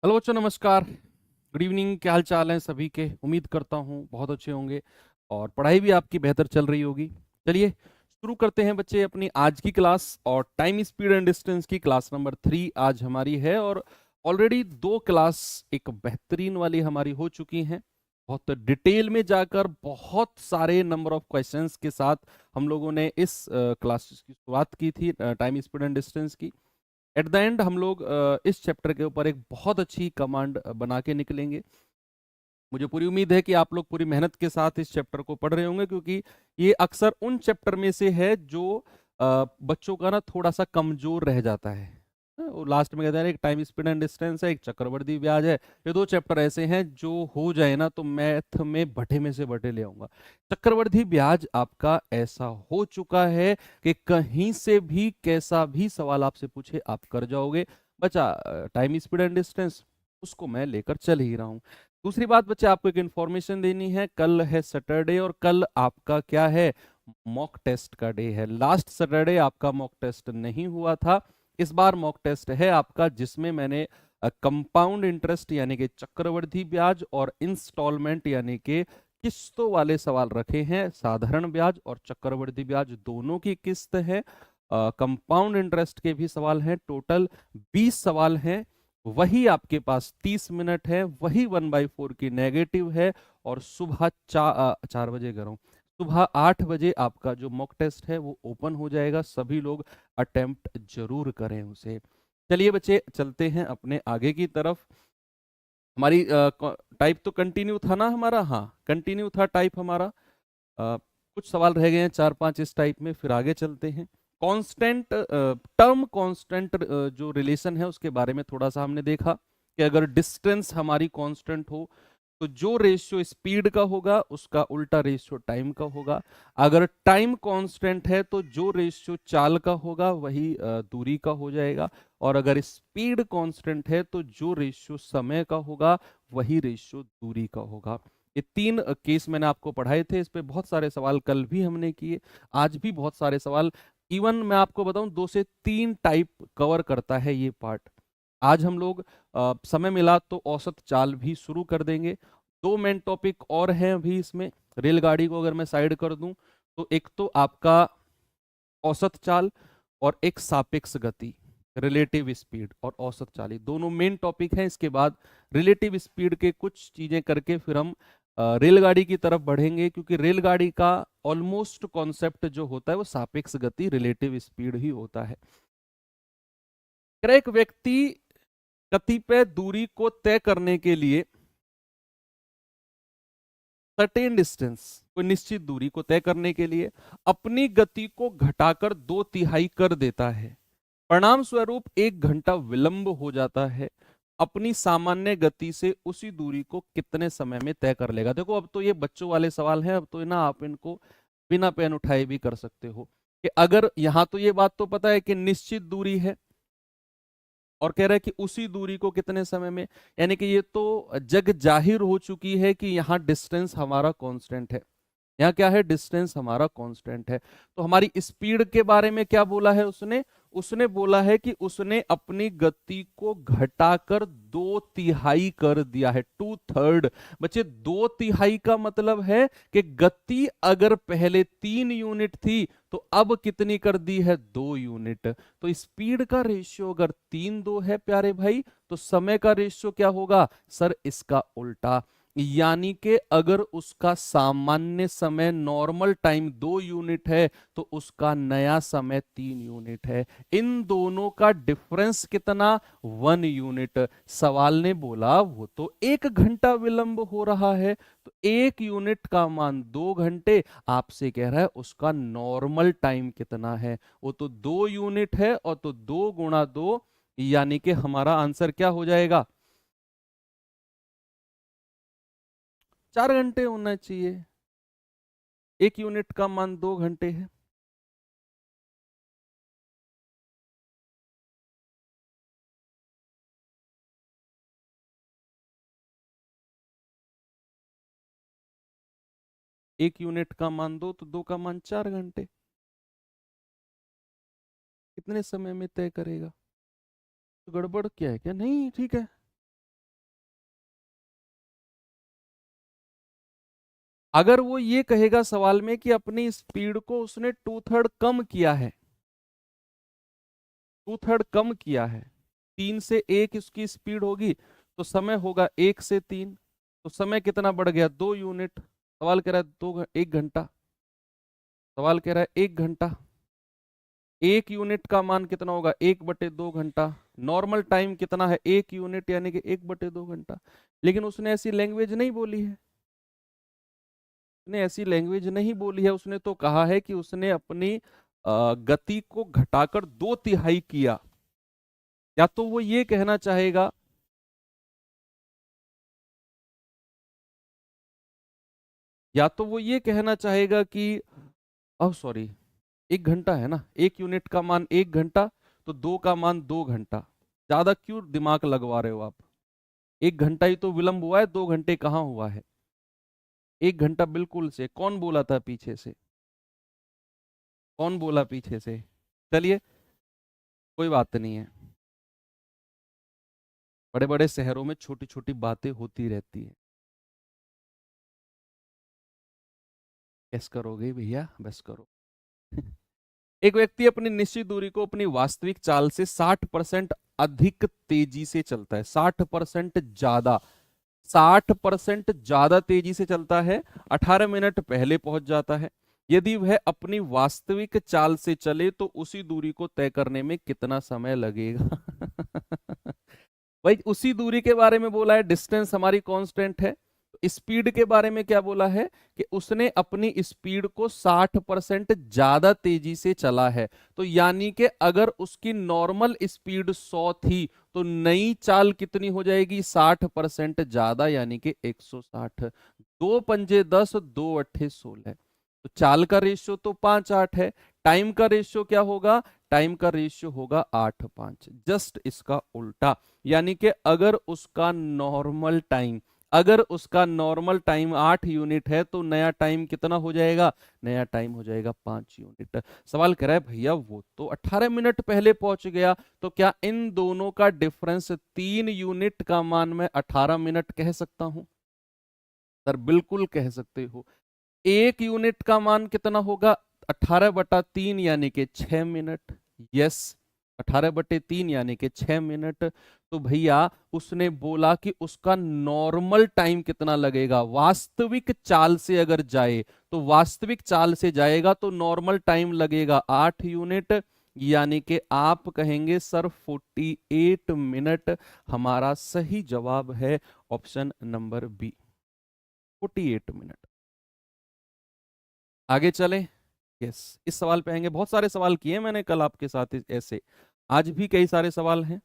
Hello बच्चों, नमस्कार। Good evening. क्या हाल चाल है सभी के? उम्मीद करता हूँ बहुत अच्छे होंगे और पढ़ाई भी आपकी बेहतर चल रही होगी। चलिए शुरू करते हैं बच्चे अपनी आज की क्लास। और टाइम स्पीड एंड डिस्टेंस की क्लास नंबर 3 आज हमारी है। और ऑलरेडी 2 क्लास एक बेहतरीन वाली हमारी हो चुकी हैं। बहुत डिटेल में जाकर बहुत सारे नंबर ऑफ क्वेश्चंस के साथ हम लोगों ने इस क्लास की शुरुआत की थी, टाइम स्पीड एंड डिस्टेंस की। एट द एंड हम लोग इस चैप्टर के ऊपर एक बहुत अच्छी कमांड बना के निकलेंगे। मुझे पूरी उम्मीद है कि आप लोग पूरी मेहनत के साथ इस चैप्टर को पढ़ रहे होंगे, क्योंकि ये अक्सर उन चैप्टर में से है जो बच्चों का ना थोड़ा सा कमजोर रह जाता है। वो लास्ट में कहते हैं एक टाइम स्पीड एंड डिस्टेंस है, एक चक्रवर्ती ब्याज है। ये 2 चैप्टर ऐसे हैं जो हो जाए ना तो मैथ में भटे में से भटे ले आऊंगा। चक्रवर्ती ब्याज आपका ऐसा हो चुका है कि कहीं से भी कैसा भी सवाल आपसे पूछे आप कर जाओगे। बचा टाइम स्पीड एंड डिस्टेंस, उसको मैं लेकर चल ही रहा हूँ। दूसरी बात बच्चे, आपको एक इन्फॉर्मेशन देनी है। कल है सैटरडे और कल आपका क्या है, मॉक टेस्ट का डे है। लास्ट सैटरडे आपका मॉक टेस्ट नहीं हुआ था, इस बार मॉक टेस्ट है आपका, जिसमें मैंने कंपाउंड इंटरेस्ट यानी कि चक्रवृद्धि ब्याज और इंस्टॉलमेंट यानी कि किस्तों वाले सवाल रखे हैं। साधारण ब्याज और चक्रवृद्धि ब्याज दोनों की किस्त है। कंपाउंड इंटरेस्ट के भी सवाल हैं। टोटल 20 सवाल हैं। वही आपके पास 30 मिनट है, वही 1/4 की नेगेटिव है। और सुबह 4 बजे कर रहा हूँ, सुबह 8 बजे आपका जो मॉक टेस्ट है वो ओपन हो जाएगा। सभी लोग अटेम्प्ट जरूर करें उसे। चलिए बच्चे चलते हैं अपने आगे की तरफ। हमारी टाइप तो कंटिन्यू था ना हमारा? हाँ, कंटिन्यू था टाइप हमारा। कुछ सवाल रह गए हैं 4-5 इस टाइप में, फिर आगे चलते हैं। कांस्टेंट टर्म कांस्टेंट जो रिलेशन है उसके बारे में थोड़ा सा हमने देखा कि अगर डिस्टेंस हमारी कांस्टेंट हो तो जो रेशियो स्पीड का होगा उसका उल्टा रेशियो टाइम का होगा। अगर टाइम कांस्टेंट है तो जो रेशियो चाल का होगा वही दूरी का हो जाएगा। और अगर स्पीड कांस्टेंट है तो जो रेशियो समय का होगा वही रेशियो दूरी का होगा। ये 3 केस मैंने आपको पढ़ाए थे। इस पे बहुत सारे सवाल कल भी हमने किए, आज भी बहुत सारे सवाल। इवन मैं आपको बताऊं 2 से 3 टाइप कवर करता है ये पार्ट। आज हम लोग समय मिला तो औसत चाल भी शुरू कर देंगे। 2 मेन टॉपिक और हैं अभी इसमें। रेलगाड़ी को अगर मैं साइड कर दूं तो एक तो आपका औसत चाल और एक सापेक्ष गति, रिलेटिव स्पीड और औसत चाल, दोनों मेन टॉपिक हैं। इसके बाद रिलेटिव स्पीड के कुछ चीजें करके फिर हम रेलगाड़ी की तरफ बढ़ेंगे, क्योंकि रेलगाड़ी का ऑलमोस्ट कॉन्सेप्ट जो होता है वो सापेक्ष गति रिलेटिव स्पीड ही होता है। अगर एक व्यक्ति कतिपय दूरी को तय करने के लिए, सर्टेन डिस्टेंस, कोई निश्चित दूरी को तय करने के लिए अपनी गति को घटाकर 2/3 कर देता है, परिणाम स्वरूप 1 घंटा विलंब हो जाता है, अपनी सामान्य गति से उसी दूरी को कितने समय में तय कर लेगा? देखो अब तो ये बच्चों वाले सवाल हैं, अब तो ना आप इनको बिना पेन उठाए भी कर सकते हो। कि अगर यहां तो ये बात तो पता है कि निश्चित दूरी है और कह रहा है कि उसी दूरी को कितने समय में, यानी कि ये तो जग जाहिर हो चुकी है कि यहाँ डिस्टेंस हमारा कांस्टेंट है। यहाँ क्या है, डिस्टेंस हमारा कांस्टेंट है। तो हमारी स्पीड के बारे में क्या बोला है उसने? उसने बोला है कि उसने अपनी गति को घटाकर 2/3 कर दिया है, 2/3। बच्चे 2/3 का मतलब है कि गति अगर पहले 3 यूनिट थी तो अब कितनी कर दी है, 2 यूनिट। तो स्पीड का रेशियो अगर 3:2 है प्यारे भाई, तो समय का रेशियो क्या होगा सर, इसका उल्टा। यानी कि अगर उसका सामान्य समय नॉर्मल टाइम 2 यूनिट है तो उसका नया समय 3 यूनिट है। इन दोनों का डिफरेंस कितना, 1 यूनिट। सवाल ने बोला वो तो 1 घंटा विलंब हो रहा है, तो 1 यूनिट का मान 2 घंटे। आपसे कह रहा है उसका नॉर्मल टाइम कितना है, वो तो 2 यूनिट है। और तो 2 × 2 यानी कि हमारा आंसर क्या हो जाएगा, 4 घंटे होना चाहिए। 1 यूनिट का मान 2 घंटे है। एक यूनिट का मान 2 तो 2 का मान 4 घंटे। कितने समय में तय करेगा? तो गड़बड़ क्या है क्या? नहीं, ठीक है। अगर वो ये कहेगा सवाल में कि अपनी स्पीड को उसने 2/3 कम किया है, 2/3 कम किया है, 3 से 1 उसकी स्पीड होगी, तो समय होगा 1 से 3, तो समय कितना बढ़ गया, 2 यूनिट। सवाल कह रहा है 1 घंटा, सवाल कह रहा है 1 घंटा। 1 यूनिट का मान कितना होगा, 1/2 घंटा। नॉर्मल टाइम कितना है, 1 यूनिट, यानी कि 1/2 घंटा। लेकिन उसने ऐसी लैंग्वेज नहीं बोली है, उसने ऐसी लैंग्वेज नहीं बोली है। उसने तो कहा है कि उसने अपनी गति को घटाकर 2/3 किया। या तो वो ये कहना चाहेगा, या तो वो ये कहना चाहेगा कि, अब सॉरी, 1 घंटा है ना, 1 यूनिट का मान 1 घंटा, तो 2 का मान 2 घंटा। ज्यादा क्यों दिमाग लगवा रहे हो आप, 1 घंटा ही तो विलंब हुआ है, 2 घंटे कहाँ हुआ है। 1 घंटा बिल्कुल से, कौन बोला था पीछे से, कौन बोला पीछे से। चलिए, कोई बात नहीं है, बड़े बड़े शहरों में छोटी छोटी बातें होती रहती है। कैस करोगे भैया, बस करो। एक व्यक्ति अपनी निश्चित दूरी को अपनी वास्तविक चाल से 60% अधिक तेजी से चलता है, 60% ज्यादा, 60% ज्यादा तेजी से चलता है, 18 मिनट पहले पहुंच जाता है। यदि वह अपनी वास्तविक चाल से चले तो उसी दूरी को तय करने में कितना समय लगेगा। भाई उसी दूरी के बारे में बोला है, डिस्टेंस हमारी कांस्टेंट है। स्पीड के बारे में क्या बोला है कि उसने अपनी स्पीड को 60% ज्यादा तेजी से चला है। तो यानी कि अगर उसकी नॉर्मल स्पीड 100 थी, तो नई चाल कितनी हो जाएगी, 60% ज्यादा, यानी कि 160। 2 पंजे 10, 2 अट्ठे 16। तो चाल का रेशियो तो 5-8 है, टाइम का रेशियो क्या होगा, टाइम का रेशियो होगा 8-5, जस्ट इसका उल्टा। यानी कि अगर उसका नॉर्मल टाइम 8 यूनिट है, तो नया टाइम कितना हो जाएगा, नया टाइम हो जाएगा 5 यूनिट। सवाल कर रहा है भैया वो तो 18 मिनट पहले पहुंच गया, तो क्या इन दोनों का डिफरेंस 3 यूनिट का मान मैं 18 मिनट कह सकता हूं। सर बिल्कुल कह सकते हो। 1 यूनिट का मान कितना होगा, 18/3 यानी कि 6 मिनट। यस, 18/3 यानी कि 6 मिनट। तो भैया उसने बोला कि उसका नॉर्मल टाइम कितना लगेगा, वास्तविक चाल से अगर जाए, तो वास्तविक चाल से जाएगा तो नॉर्मल टाइम लगेगा 8 यूनिट, यानी कि आप कहेंगे सर 48 मिनट। हमारा सही जवाब है ऑप्शन नंबर बी, 48 मिनट। आगे चले। यस, इस सवाल पे आएंगे। बहुत सारे सवाल किए मैंने कल आपके साथ ऐसे, आज भी कई सारे सवाल हैं।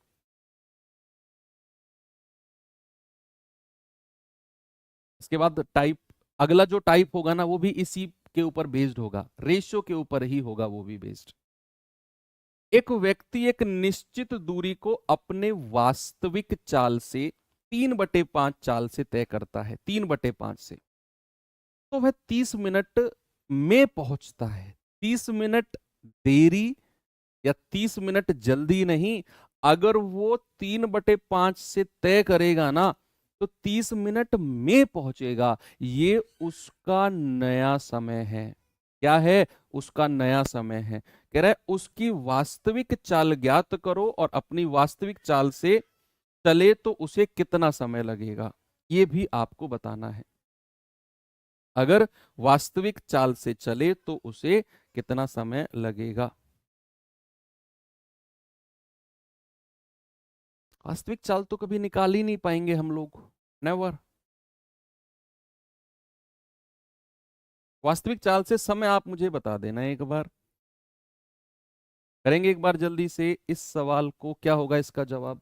इसके बाद टाइप, अगला जो टाइप होगा ना, वो भी इसी के ऊपर बेस्ड होगा, रेशियो के ऊपर ही होगा वो भी बेस्ड। एक व्यक्ति एक निश्चित दूरी को अपने वास्तविक चाल से 3/5 चाल से तय करता है, 3/5 से, तो वह 30 मिनट में पहुंचता है। 30 मिनट देरी या 30 मिनट जल्दी नहीं, अगर वो 3/5 से तय करेगा ना, तो 30 मिनट में पहुंचेगा। ये उसका नया समय है। क्या है, उसका नया समय है। कह रहा है उसकी वास्तविक चाल ज्ञात करो और अपनी वास्तविक चाल से चले तो उसे कितना समय लगेगा, ये भी आपको बताना है। अगर वास्तविक चाल से चले तो उसे कितना समय लगेगा। वास्तविक चाल तो कभी निकाल ही नहीं पाएंगे हम लोग, नेवर। वास्तविक चाल से समय आप मुझे बता देना एक बार, करेंगे एक बार जल्दी से इस सवाल को, क्या होगा इसका जवाब।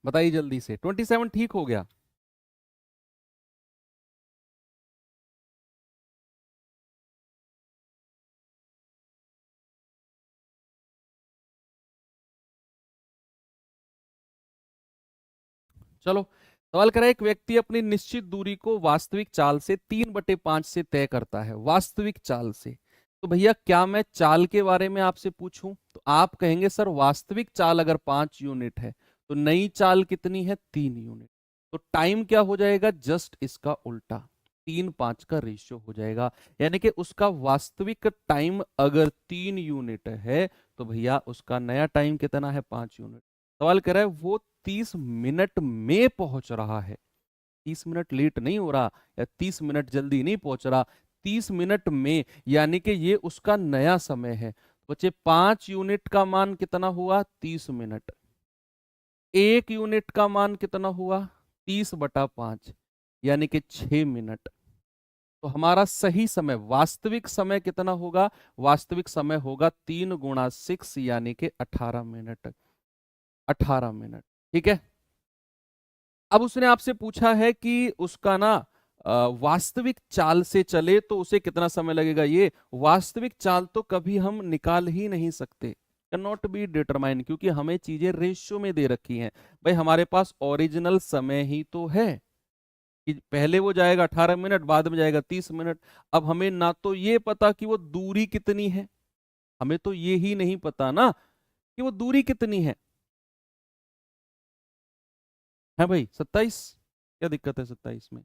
बताइए जल्दी से, 27 ठीक हो गया? चलो, सवाल करा, एक व्यक्ति अपनी निश्चित दूरी को वास्तविक चाल से 3/5 से तय करता है, वास्तविक चाल से। तो भैया क्या मैं चाल के बारे में आपसे पूछूं तो आप कहेंगे सर वास्तविक चाल अगर 5 यूनिट है तो नई चाल कितनी है, 3 यूनिट। तो टाइम क्या हो जाएगा, जस्ट इसका उल्टा, 3:5 का रेशियो हो जाएगा। यानी कि उसका वास्तविक टाइम अगर 3 यूनिट है तो भैया उसका नया टाइम कितना है, 5 यूनिट। सवाल कर रहा है वो 30 मिनट में पहुंच रहा है, 30 मिनट लेट नहीं हो रहा या 30 मिनट जल्दी नहीं पहुंच रहा, 30 मिनट में, यानी कि ये उसका नया समय है। बच्चे 5 यूनिट का मान कितना हुआ, 30 मिनट। 1 यूनिट का मान कितना हुआ, 30/5, यानी कि 6 मिनट। तो हमारा सही समय, वास्तविक समय कितना होगा, वास्तविक समय होगा 3 × 6 यानी कि 18 मिनट। 18 मिनट, ठीक है। अब उसने आपसे पूछा है कि उसका ना वास्तविक चाल से चले तो उसे कितना समय लगेगा। ये वास्तविक चाल तो कभी हम निकाल ही नहीं सकते, कैन नॉट बी डिटरमाइन, क्योंकि हमें चीजें रेशियो में दे रखी हैं। भाई हमारे पास ओरिजिनल समय ही तो है कि पहले वो जाएगा 18 मिनट, बाद में जाएगा 30 मिनट। अब हमें ना तो ये पता कि वो दूरी कितनी है, हमें तो ये ही नहीं पता ना कि वो दूरी कितनी है भाई 27, क्या दिक्कत है 27 में।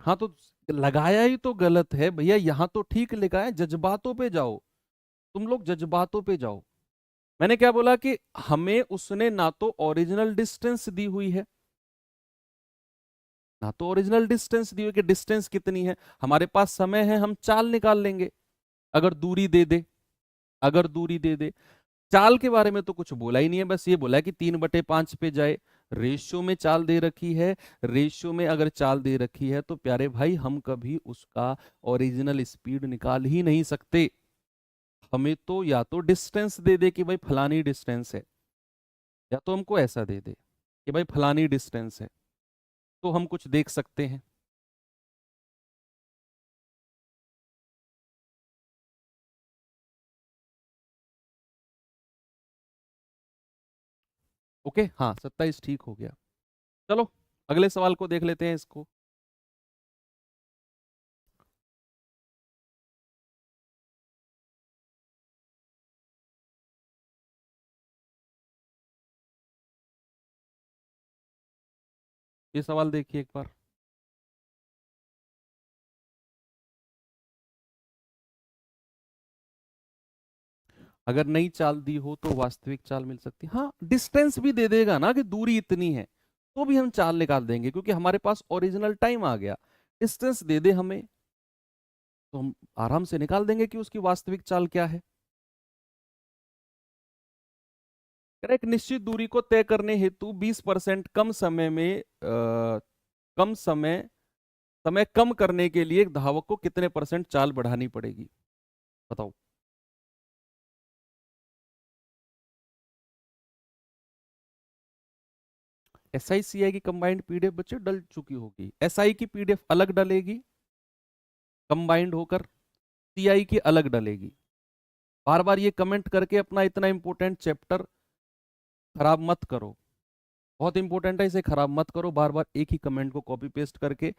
हाँ तो लगाया ही तो गलत है भैया, यहां तो ठीक लिखा है, जज्बातों पे जाओ, तुम लोग जज्बातों पे जाओ। मैंने क्या बोला कि हमें उसने ना तो ओरिजिनल डिस्टेंस दी हुई है, ना तो ओरिजिनल डिस्टेंस दी हुई कि डिस्टेंस कितनी है। हमारे पास समय है, हम चाल निकाल लेंगे अगर दूरी दे दे, अगर दूरी दे दे। चाल के बारे में तो कुछ बोला ही नहीं है, बस ये बोला है कि 3/5 पे जाए। रेशियो में चाल दे रखी है, रेशियो में अगर चाल दे रखी है तो प्यारे भाई हम कभी उसका ओरिजिनल स्पीड निकाल ही नहीं सकते। हमें तो या तो डिस्टेंस दे दे कि भाई फलानी डिस्टेंस है, या तो हमको ऐसा दे दे कि भाई फलानी डिस्टेंस है, तो हम कुछ देख सकते हैं। ओके, हाँ 27 ठीक हो गया। चलो अगले सवाल को देख लेते हैं इसको। ये सवाल देखिए एक बार। अगर नई चाल दी हो तो वास्तविक चाल मिल सकती है। हाँ डिस्टेंस भी दे देगा ना कि दूरी इतनी है, तो भी हम चाल निकाल देंगे क्योंकि हमारे पास ओरिजिनल टाइम आ गया। डिस्टेंस दे दे हमें तो हम आराम से निकाल देंगे कि उसकी वास्तविक चाल क्या है। एक निश्चित दूरी को तय करने हेतु 20% कम समय में कम समय समय कम करने के लिए एक धावक को कितने परसेंट चाल बढ़ानी पड़ेगी, बताओ। एसआई सीआई की कंबाइंड पीडीएफ बच्चे डल चुकी होगी, एसआई की पीडीएफ अलग डलेगी कंबाइंड होकर, सीआई की अलग डलेगी। बार बार ये कमेंट करके अपना इतना इंपॉर्टेंट चैप्टर खराब मत करो, बहुत इंपॉर्टेंट है, इसे खराब मत करो। बार बार एक ही कमेंट को कॉपी पेस्ट करके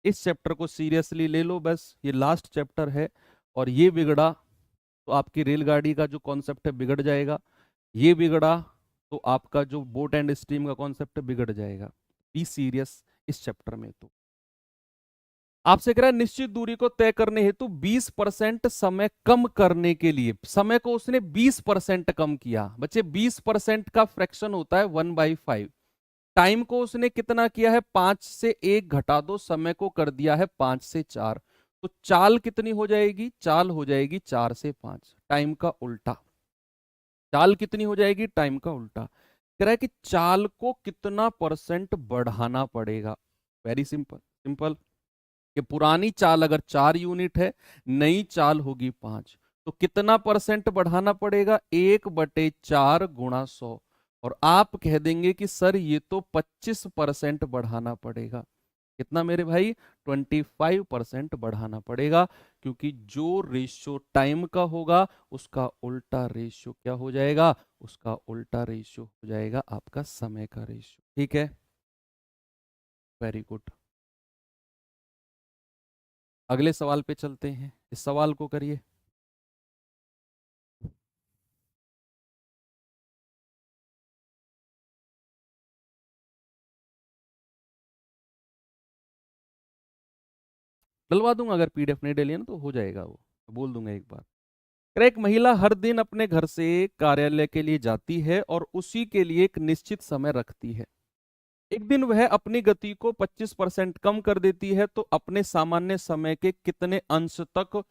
इस चैप्टर को सीरियसली ले लो, बस ये लास्ट चैप्टर है। और ये बिगड़ा तो आपकी रेलगाड़ी का जो कॉन्सेप्ट है बिगड़ जाएगा, ये बिगड़ा तो आपका जो बोट एंड स्टीम का कॉन्सेप्ट है बिगड़ जाएगा। बी सीरियस इस चैप्टर में। तो आपसे कह रहा है निश्चित दूरी को तय करने हेतु 20% समय कम करने के लिए, समय को उसने 20% कम किया। बच्चे 20% का फ्रैक्शन होता है 1/5। टाइम को उसने कितना किया है, 5 से 1 घटा दो, समय को कर दिया है 5 से 4। तो चाल कितनी हो जाएगी, चाल हो जाएगी 4 से 5, टाइम का उल्टा। चाल कितनी हो जाएगी, टाइम का उल्टा। कह रहा है कि चाल को कितना परसेंट बढ़ाना पड़ेगा। वेरी सिंपल, सिंपल कि पुरानी चाल अगर 4 यूनिट है, नई चाल होगी 5, तो कितना परसेंट बढ़ाना पड़ेगा? 1/4 गुणा 100। और आप कह देंगे कि सर ये तो 25% बढ़ाना पड़ेगा। कितना मेरे भाई? 25% बढ़ाना पड़ेगा, क्योंकि जो रेशियो टाइम का होगा उसका उल्टा रेशियो क्या हो जाएगा? उसका उल्टा रेशियो हो जाएगा आपका समय का रेशियो। ठीक है, वेरी गुड। अगले सवाल पे चलते हैं, इस सवाल को करिए। डलवा दूंगा, अगर पीडीएफ नहीं डली है ना तो हो जाएगा, वो बोल दूंगा एक बार। एक महिला हर दिन अपने घर से कार्यालय के लिए जाती है और उसी के लिए एक निश्चित समय रखती है। एक दिन वह अपनी गति को 25% कम कर देती है, तो अपने सामान्य समय के कितने अंश तक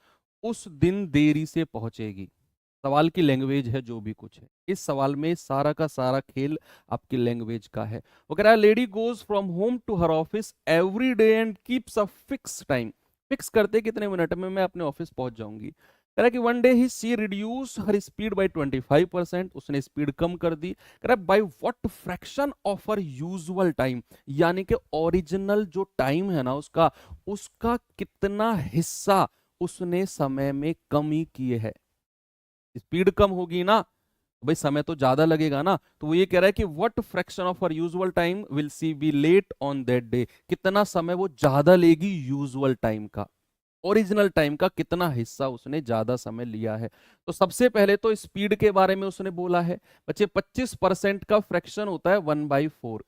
उस दिन देरी से पहुंचेगी? सवाल की लैंग्वेज है जो भी कुछ है, इस सवाल में सारा का सारा खेल आपकी लैंग्वेज का है। वो कह रहा है lady goes from home to her office every day and keeps a fix time. Fix करते कितने मिनट में मैं अपने ऑफिस पहुंच जाऊंगी। कह रहा है कि वन डे ही she reduce her speed by 25%, उसने स्पीड कम कर दी। कह रहा है by what fraction of her usual time, यानी कि ओरिजिनल जो टाइम है ना उसका उसका कितना हिस्सा उसने समय में कमी किए है। स्पीड कम होगी ना, भाई समय तो ज्यादा लगेगा ना, तो वो ये कह रहा है कि what fraction of our usual time will she be late on that day, कितना समय वो ज्यादा लेगी यूजुअल टाइम का, ओरिजिनल टाइम का कितना हिस्सा उसने ज्यादा समय लिया है। तो सबसे पहले तो स्पीड के बारे में उसने बोला है बच्चे, 25% का फ्रैक्शन होता है 1/4।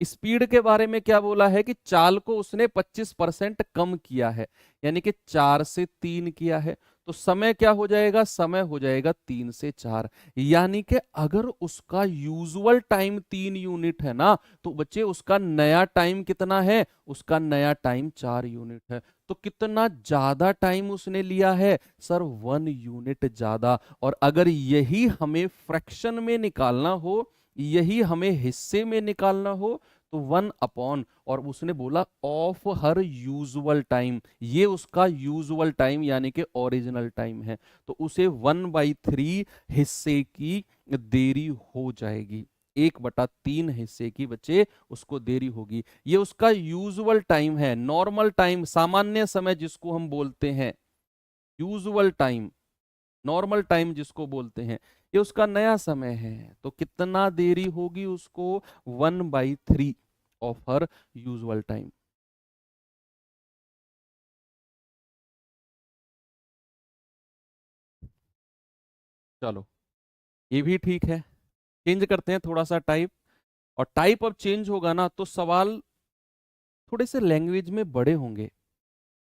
स्पीड के बारे में क्या बोला है कि चाल को उसने 25% कम किया है, यानी कि 4 से 3 किया है। तो समय क्या हो जाएगा? समय हो जाएगा 3 से 4। यानी कि अगर उसका यूजुअल टाइम 3 यूनिट है ना, तो बच्चे उसका नया टाइम कितना है? उसका नया टाइम 4 यूनिट है। तो कितना ज्यादा टाइम उसने लिया है? सर 1 यूनिट ज्यादा। और अगर यही हमें फ्रैक्शन में निकालना हो, यही हमें हिस्से में निकालना हो, तो 1 अपॉन, और उसने बोला ऑफ हर यूजुअल टाइम, ये उसका यूजुअल टाइम यानी कि ओरिजिनल टाइम है, तो उसे 1/3 हिस्से की देरी हो जाएगी। 1/3 हिस्से की बच्चे उसको देरी होगी। ये उसका यूजुअल टाइम है, नॉर्मल टाइम, सामान्य समय जिसको हम बोलते हैं, यूजुअल टाइम, नॉर्मल टाइम जिसको बोलते हैं, ये उसका नया समय है। तो कितना देरी होगी उसको? 1/3 ऑफ हर यूजुअल टाइम। चलो ये भी ठीक है, चेंज करते हैं थोड़ा सा टाइप। और टाइप अब चेंज होगा ना तो सवाल थोड़े से लैंग्वेज में बड़े होंगे।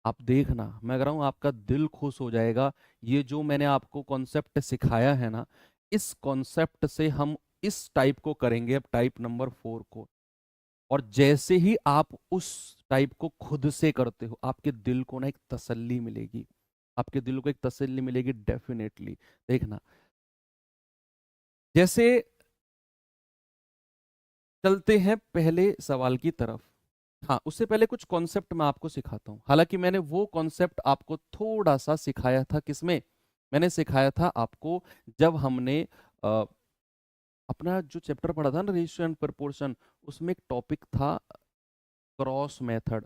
आप देखना, मैं कह रहा हूं आपका दिल खुश हो जाएगा। ये जो मैंने आपको कॉन्सेप्ट सिखाया है ना, इस कॉन्सेप्ट से हम इस टाइप को करेंगे, अब टाइप नंबर 4 को। और जैसे ही आप उस टाइप को खुद से करते हो, आपके दिल को ना एक तसल्ली मिलेगी, आपके दिल को एक तसल्ली मिलेगी डेफिनेटली। देखना, जैसे चलते हैं पहले सवाल की तरफ। हाँ, उससे पहले कुछ कॉन्सेप्ट मैं आपको सिखाता हूँ। हालांकि मैंने वो कॉन्सेप्ट आपको थोड़ा सा सिखाया था, किसमें? मैंने सिखाया था आपको जब हमने अ, अपना जो चैप्टर पढ़ा था ना, रेशियो एंड प्रोपोर्शन, उसमें एक टॉपिक था क्रॉस मेथड।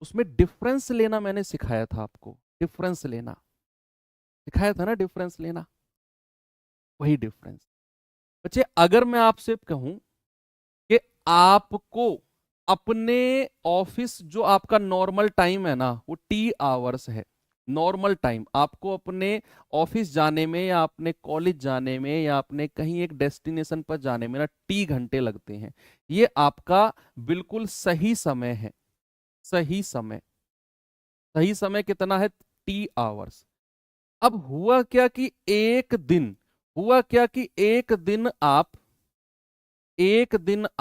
उसमें डिफरेंस लेना मैंने सिखाया था आपको, डिफरेंस लेना सिखाया था ना, डिफरेंस लेना, वही डिफरेंस। बच्चे अगर मैं आपसे कहूं कि आपको अपने ऑफिस, जो आपका नॉर्मल टाइम है ना वो T आवर्स है, नॉर्मल टाइम आपको अपने ऑफिस जाने में या अपने कॉलेज जाने में या अपने कहीं एक डेस्टिनेशन पर जाने में ना T घंटे लगते हैं, ये आपका बिल्कुल सही समय है। सही समय, सही समय कितना है? T hours. अब हुआ क्या कि एक दिन, हुआ क्या कि एक दिन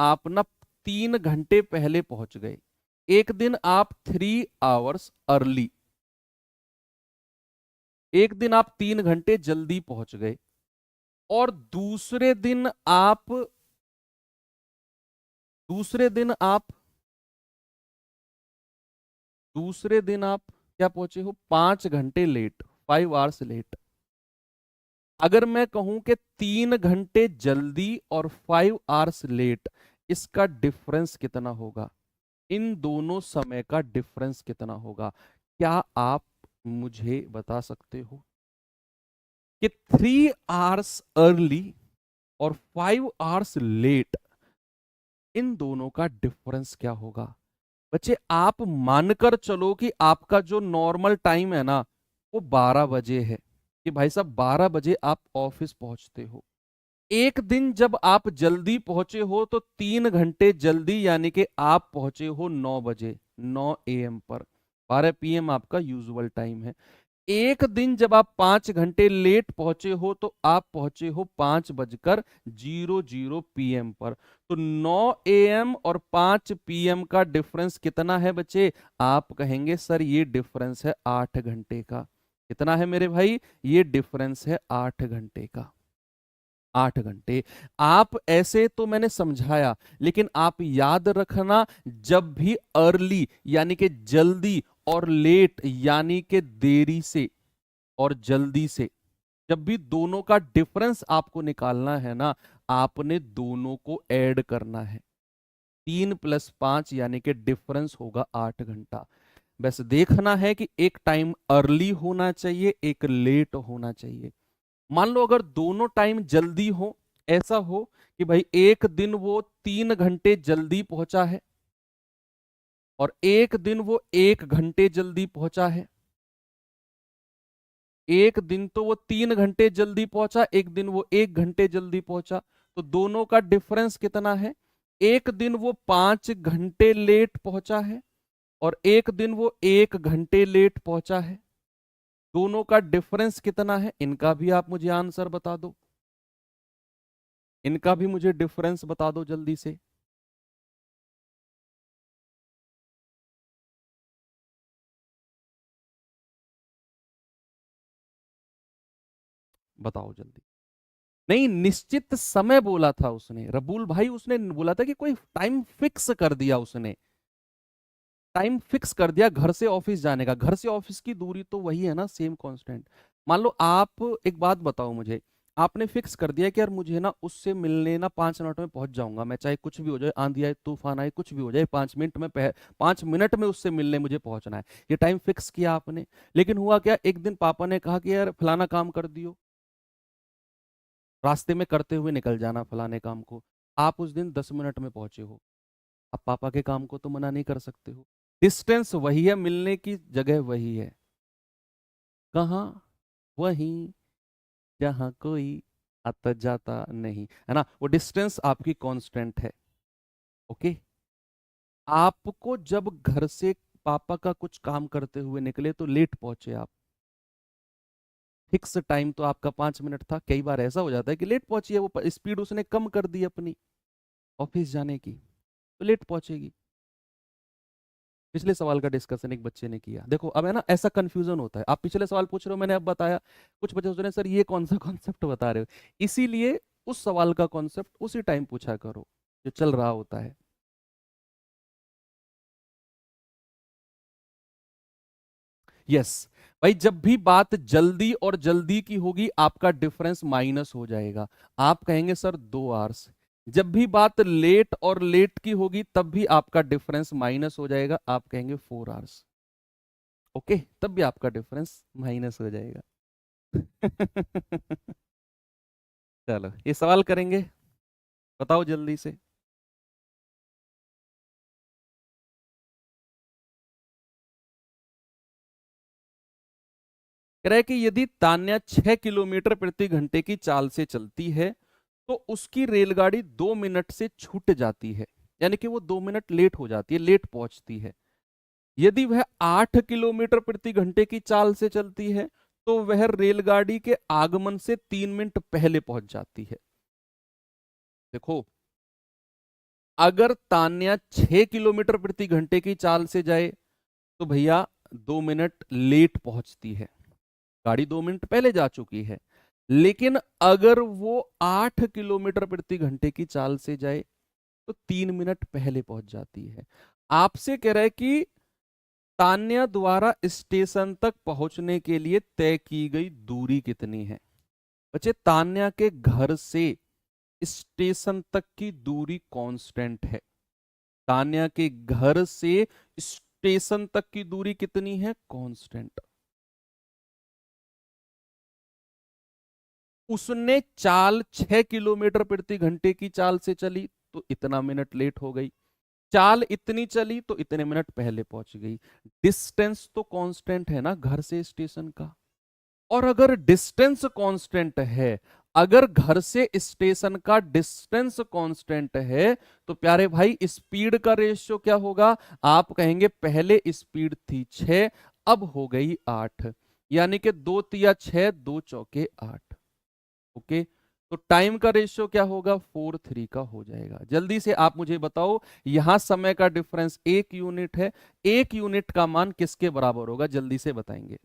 आप ना 3 घंटे पहले पहुंच गए। एक दिन आप 3 आवर्स अर्ली, एक दिन आप 3 घंटे जल्दी पहुंच गए। और दूसरे दिन आप दूसरे दिन आप क्या पहुंचे हो, 5 घंटे लेट, 5 आवर्स लेट। अगर मैं कहूं कि 3 घंटे जल्दी और 5 आवर्स लेट, इसका डिफरेंस कितना होगा, इन दोनों समय का डिफरेंस कितना होगा, क्या आप मुझे बता सकते हो कि 3 आवर्स अर्ली और 5 आवर्स लेट, इन दोनों का डिफरेंस क्या होगा। बच्चे आप मानकर चलो कि आपका जो नॉर्मल टाइम है ना वो 12 बजे है, कि भाई साहब 12 बजे आप ऑफिस पहुंचते हो। एक दिन जब आप जल्दी पहुंचे हो तो 3 घंटे जल्दी, यानी कि आप पहुंचे हो 9 बजे, 9 AM पर। 12 PM आपका यूजुअल टाइम है। एक दिन जब आप 5 घंटे लेट पहुंचे हो तो आप पहुंचे हो 5:00 PM पर। तो 9 AM और 5 PM का डिफरेंस कितना है बच्चे, आप कहेंगे सर ये डिफरेंस है 8 घंटे का। कितना है मेरे भाई, ये डिफरेंस है 8 घंटे का। 8 घंटे। आप ऐसे तो मैंने समझाया, लेकिन आप याद रखना, जब भी अर्ली यानी कि जल्दी और लेट यानी कि देरी से और जल्दी से, जब भी दोनों का डिफरेंस आपको निकालना है ना, आपने दोनों को ऐड करना है। 3 + 5 यानी कि डिफरेंस होगा 8 घंटा। बस देखना है कि एक टाइम अर्ली होना चाहिए, एक लेट होना चाहिए। मान लो अगर दोनों टाइम जल्दी हो, ऐसा हो कि भाई एक दिन वो 3 घंटे जल्दी पहुंचा है और एक दिन वो 1 घंटे जल्दी पहुंचा है। एक दिन तो वो 3 घंटे जल्दी पहुंचा, एक दिन वो 1 घंटे जल्दी पहुंचा। तो दोनों का डिफरेंस कितना है, एक दिन वो 5 घंटे लेट पहुंचा है और एक दिन वो 1 घंटे लेट पहुंचा है। दोनों का डिफरेंस कितना है, इनका भी आप मुझे आंसर बता दो, इनका भी मुझे डिफरेंस बता दो जल्दी से। बताओ जल्दी। नहीं, निश्चित समय बोला था उसने, रबुल भाई उसने बोला था कि कोई टाइम फिक्स कर दिया उसने, टाइम फिक्स कर दिया घर से ऑफिस जाने का। घर से ऑफिस की दूरी तो वही है ना, सेम कांस्टेंट। मान लो आप एक बात बताओ मुझे, आपने फिक्स कर दिया कि यार मुझे ना उससे मिलने ना 5 मिनट में पहुंच जाऊंगा मैं, चाहे कुछ भी हो जाए, आंधी आए तूफान आए कुछ भी हो जाए, 5 मिनट में 5 मिनट में उससे मिलने मुझे पहुंचना है। ये टाइम फिक्स किया आपने। लेकिन हुआ क्या, एक दिन पापा ने कहा कि यार फलाना काम कर दियो, रास्ते में करते हुए निकल जाना फलाने काम को। आप उस दिन 10 मिनट में पहुंचे हो। अब पापा के काम को तो मना नहीं कर सकते हो, डिस्टेंस वही है, मिलने की जगह वही है। कहाँ, वहीं जहां कोई आता जाता नहीं, है ना, वो डिस्टेंस आपकी कांस्टेंट है। ओके। आपको जब घर से पापा का कुछ काम करते हुए निकले तो लेट पहुंचे आप, फिक्स टाइम तो आपका 5 मिनट था। कई बार ऐसा हो जाता है कि लेट पहुंची है, वो स्पीड उसने कम कर दी अपनी ऑफिस जाने की, तो लेट पहुंचेगी। पिछले सवाल का डिस्कशन एक बच्चे ने किया, देखो अब है ना ऐसा कंफ्यूजन होता है, आप पिछले सवाल पूछ रहे हो मैंने अब बताया, कुछ बच्चे सोच रहे हैं सर ये कौन सा कॉन्सेप्ट बता रहे हो। इसीलिए उस सवाल का कॉन्सेप्ट उसी टाइम पूछा करो जो चल रहा होता है। यस। भाई जब भी बात जल्दी और जल्दी की होगी आपका डिफरेंस माइनस हो जाएगा, आप कहेंगे सर 2 आवर्स। जब भी बात लेट और लेट की होगी तब भी आपका डिफरेंस माइनस हो जाएगा, आप कहेंगे 4 आवर्स। ओके, तब भी आपका डिफरेंस माइनस हो जाएगा। चलो ये सवाल करेंगे, बताओ जल्दी से। कह रहा है कि यदि तान्या 6 किलोमीटर प्रति घंटे की चाल से चलती है तो उसकी रेलगाड़ी 2 मिनट से छूट जाती है, यानी कि वो 2 मिनट लेट हो जाती है, लेट पहुंचती है। यदि वह 8 किलोमीटर प्रति घंटे की चाल से चलती है तो वह रेलगाड़ी के आगमन से 3 मिनट पहले पहुंच जाती है। देखो, अगर तान्या 6 किलोमीटर प्रति घंटे की चाल से जाए तो भैया 2 मिनट लेट पहुंचती है, गाड़ी 2 मिनट पहले जा चुकी है। लेकिन अगर वो 8 किलोमीटर प्रति घंटे की चाल से जाए तो 3 मिनट पहले पहुंच जाती है। आपसे कह रहा है कि तान्या द्वारा स्टेशन तक पहुंचने के लिए तय की गई दूरी कितनी है? बच्चे, तान्या के घर से स्टेशन तक की दूरी कांस्टेंट है। तान्या के घर से स्टेशन तक की दूरी कितनी है? कांस्टेंट। उसने चाल 6 किलोमीटर प्रति घंटे की चाल से चली तो इतना मिनट लेट हो गई। चाल इतनी चली तो इतने मिनट पहले पहुंच गई। डिस्टेंस तो कांस्टेंट है ना घर से स्टेशन का। और अगर डिस्टेंस कांस्टेंट है, अगर घर से स्टेशन का डिस्टेंस कांस्टेंट है, तो प्यारे भाई स्पीड का रेशियो क्या होगा? आप कहेंगे पहले स्पीड थी 6, अब हो गई 8, यानी कि 2 तिया 6, 2 चौके 8। ओके, तो टाइम का रेशियो क्या होगा? 4:3 का हो जाएगा। जल्दी से आप मुझे बताओ, यहां समय का डिफरेंस 1 यूनिट है, 1 यूनिट का मान किसके बराबर होगा? जल्दी से बताएंगे।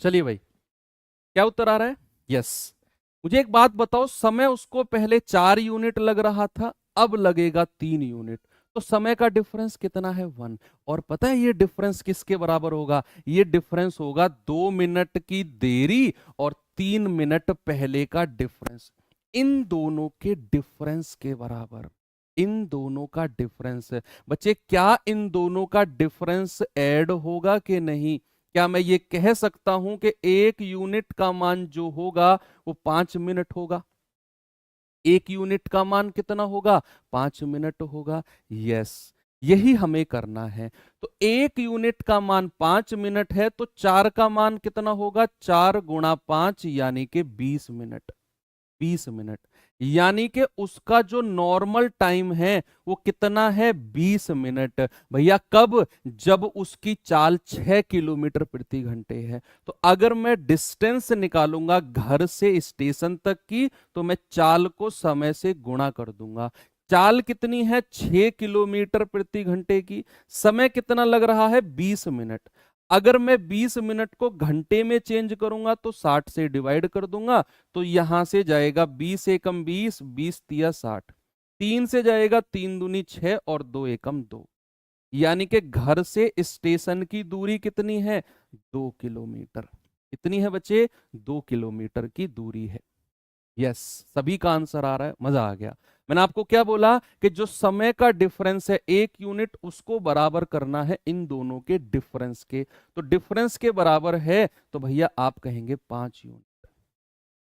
चलिए भाई, क्या उत्तर आ रहा है? यस। मुझे एक बात बताओ, समय उसको पहले 4 यूनिट लग रहा था, अब लगेगा 3 यूनिट, तो समय का डिफरेंस कितना है? 1। और पता है ये डिफरेंस किसके बराबर होगा? ये डिफरेंस होगा 2 मिनट की देरी और 3 मिनट पहले का डिफरेंस। इन दोनों के डिफरेंस के बराबर, इन दोनों का डिफरेंस है। बच्चे, क्या इन दोनों का डिफरेंस ऐड होगा कि नहीं? क्या मैं ये कह सकता हूं कि 1 यूनिट का मान जो होगा वो 5 मिनट होगा? 1 यूनिट का मान कितना होगा? 5 मिनट होगा। यस, यही हमें करना है। तो 1 यूनिट का मान 5 मिनट है, तो 4 का मान कितना होगा? 4 गुणा 5 यानी कि 20 मिनट। 20 मिनट, यानी कि उसका जो नॉर्मल टाइम है वो कितना है? 20 मिनट। भैया कब? जब उसकी चाल 6 किलोमीटर प्रति घंटे है। तो अगर मैं डिस्टेंस निकालूंगा घर से स्टेशन तक की, तो मैं चाल को समय से गुणा कर दूंगा। चाल कितनी है? 6 किलोमीटर प्रति घंटे की। समय कितना लग रहा है? 20 मिनट। अगर मैं 20 मिनट को घंटे में चेंज करूंगा तो 60 से डिवाइड कर दूंगा, तो यहां से जाएगा 20 एकम 20, 20 तिया 60, 3 से जाएगा 3 दूनी 6 और 2 एकम 2, यानी कि घर से स्टेशन की दूरी कितनी है? 2 किलोमीटर। कितनी है बच्चे? 2 किलोमीटर की दूरी है। यस, सभी का आंसर आ रहा है, मजा आ गया। मैंने आपको क्या बोला कि जो समय का डिफरेंस है 1 यूनिट, उसको बराबर करना है इन दोनों के डिफरेंस के। तो डिफरेंस के बराबर है तो भैया आप कहेंगे 5 यूनिट।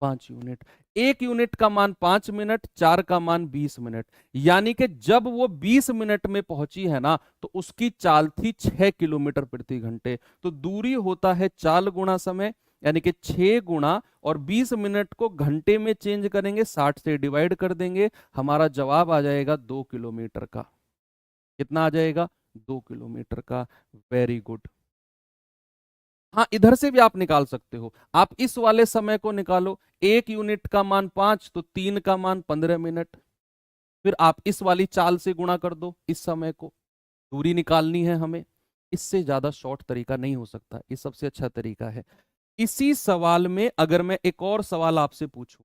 5 यूनिट। 1 यूनिट का मान 5 मिनट, 4 का मान 20 मिनट, यानी कि जब वो 20 मिनट में पहुंची है ना, तो उसकी चाल थी 6 किलोमीटर प्रति घंटे। तो दूरी होता है चाल गुणा समय, यानी कि 6 गुणा और 20 मिनट को घंटे में चेंज करेंगे, 60 से डिवाइड कर देंगे, हमारा जवाब आ जाएगा 2 किलोमीटर का। कितना आ जाएगा? 2 किलोमीटर का। Very good. हाँ, इधर से भी आप निकाल सकते हो। आप इस वाले समय को निकालो, 1 यूनिट का मान 5, तो 3 का मान 15 मिनट। फिर आप इस वाली चाल से गुणा कर दो इस समय को, दूरी निकालनी है हमें। इससे ज्यादा शॉर्ट तरीका नहीं हो सकता, ये सबसे अच्छा तरीका है। इसी सवाल में अगर मैं एक और सवाल आपसे पूछूं,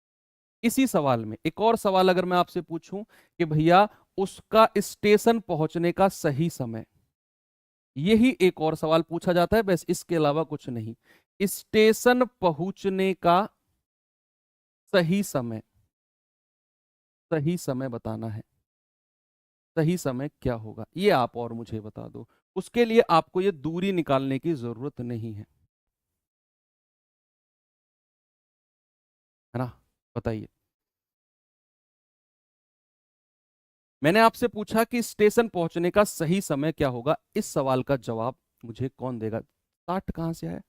इसी सवाल में एक और सवाल अगर मैं आपसे पूछूं कि भैया उसका स्टेशन पहुंचने का सही समय, यही एक और सवाल पूछा जाता है, बस इसके अलावा कुछ नहीं। स्टेशन पहुंचने का सही समय, सही समय बताना है। सही समय क्या होगा ये आप और मुझे बता दो। उसके लिए आपको ये दूरी निकालने की जरूरत नहीं है, है ना? बताइए। मैंने आपसे पूछा कि स्टेशन पहुंचने का सही समय क्या होगा, इस सवाल का जवाब मुझे कौन देगा? 60 कहां से आया?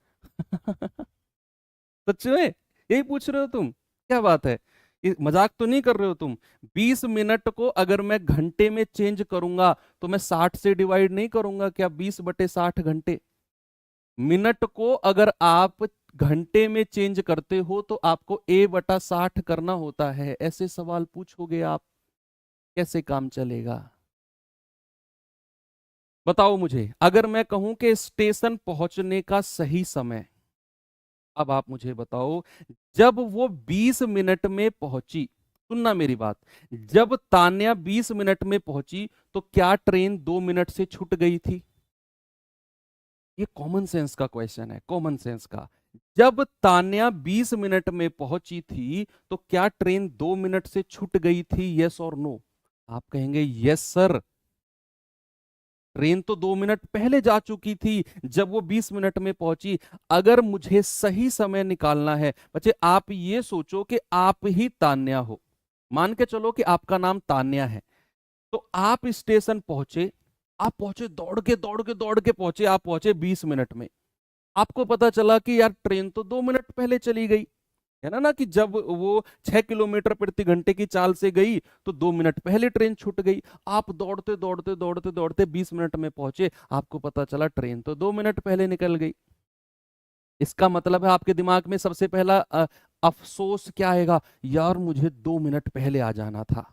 सच में यही पूछ रहे हो तुम? क्या बात है, मजाक तो नहीं कर रहे हो तुम? 20 मिनट को अगर मैं घंटे में चेंज करूंगा तो मैं 60 से डिवाइड नहीं करूंगा क्या? 20/60 घंटे। मिनट को अगर आप घंटे में चेंज करते हो तो आपको A/60 करना होता है। ऐसे सवाल पूछोगे आप, कैसे काम चलेगा? बताओ मुझे, अगर मैं कहूं कि स्टेशन पहुंचने का सही समय, अब आप मुझे बताओ, जब वो 20 मिनट में पहुंची, सुनना मेरी बात, जब तान्या 20 मिनट में पहुंची तो क्या ट्रेन 2 मिनट से छूट गई थी? ये कॉमन सेंस का क्वेश्चन है, कॉमन सेंस का। जब तान्या 20 मिनट में पहुंची थी तो क्या ट्रेन 2 मिनट से छूट गई थी? यस और नो? आप कहेंगे यस सर, ट्रेन तो 2 मिनट पहले जा चुकी थी जब वो 20 मिनट में पहुंची। अगर मुझे सही समय निकालना है बच्चे, आप ये सोचो कि आप ही तान्या हो, मान के चलो कि आपका नाम तान्या है, तो आप स्टेशन पहुंचे, आप पहुंचे दौड़ के दौड़ के दौड़ के पहुंचे, आप पहुंचे 20 मिनट में। आपको पता चला कि यार ट्रेन तो 2 मिनट पहले चली गई, है ना कि जब वो 6 किलोमीटर प्रति घंटे की चाल से गई तो 2 मिनट पहले ट्रेन छूट गई। आप दौड़ते दौड़ते दौड़ते दौड़ते 20 मिनट में पहुंचे, आपको पता चला ट्रेन तो 2 मिनट पहले निकल गई। इसका मतलब है आपके दिमाग में सबसे पहला अफसोस क्या आएगा? यार मुझे 2 मिनट पहले आ जाना था।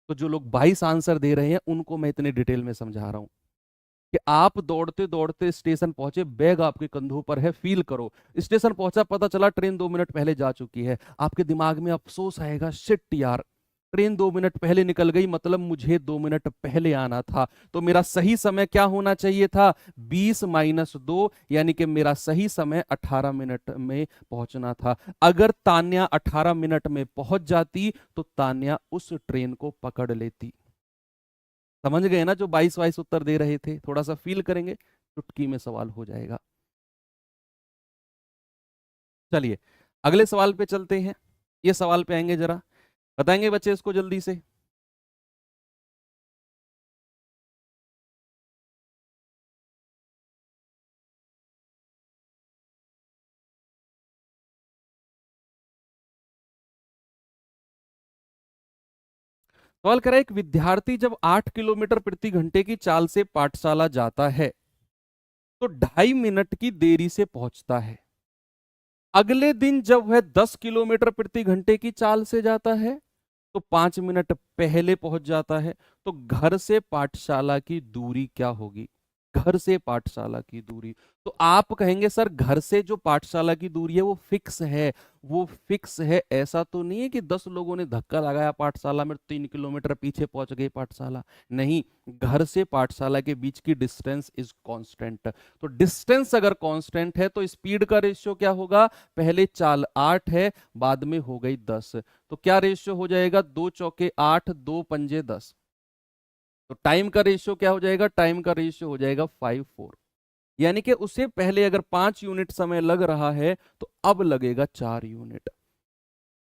तो जो लोग 22 आंसर दे रहे हैं उनको मैं इतने डिटेल में समझा रहा हूं कि आप दौड़ते दौड़ते स्टेशन पहुंचे, बैग आपके कंधों पर है, फील करो। स्टेशन पहुंचा, पता चला ट्रेन 2 मिनट पहले जा चुकी है। आपके दिमाग में अफसोस आएगा, शिट यार, ट्रेन 2 मिनट पहले निकल गई, मतलब मुझे 2 मिनट पहले आना था। तो मेरा सही समय क्या होना चाहिए था? 20 - 2, यानी कि मेरा सही समय 18 मिनट में पहुंचना था। अगर तान्या 18 मिनट में पहुंच जाती तो तान्या उस ट्रेन को पकड़ लेती। समझ गए ना? जो 22 उत्तर दे रहे थे, थोड़ा सा फील करेंगे, चुटकी में सवाल हो जाएगा। चलिए अगले सवाल पे चलते हैं। ये सवाल पे आएंगे, जरा बताएंगे बच्चे इसको जल्दी से। सवाल करा, एक विद्यार्थी जब 8 किलोमीटर प्रति घंटे की चाल से पाठशाला जाता है तो 2.5 मिनट की देरी से पहुंचता है। अगले दिन जब वह 10 किलोमीटर प्रति घंटे की चाल से जाता है तो 5 मिनट पहले पहुंच जाता है। तो घर से पाठशाला की दूरी क्या होगी? घर से पाठशाला की दूरी। तो आप कहेंगे सर, घर से जो पाठशाला की दूरी है वो फिक्स है, वो फिक्स है। ऐसा तो नहीं है कि 10 लोगों ने धक्का लगाया पाठशाला में, 3 किलोमीटर पीछे पहुंच गई पाठशाला। नहीं, घर से पाठशाला के बीच की डिस्टेंस इज कांस्टेंट। तो डिस्टेंस अगर कांस्टेंट है तो स्पीड का रेशियो क्या होगा? पहले चाल 8 है, बाद में हो गई 10, तो क्या रेशियो हो जाएगा? 2 चौके 8, 2 पंजे 10। तो टाइम का रेशियो क्या हो जाएगा? टाइम का रेशियो हो जाएगा 5:4। यानी कि उससे पहले अगर 5 यूनिट समय लग रहा है तो अब लगेगा 4 यूनिट।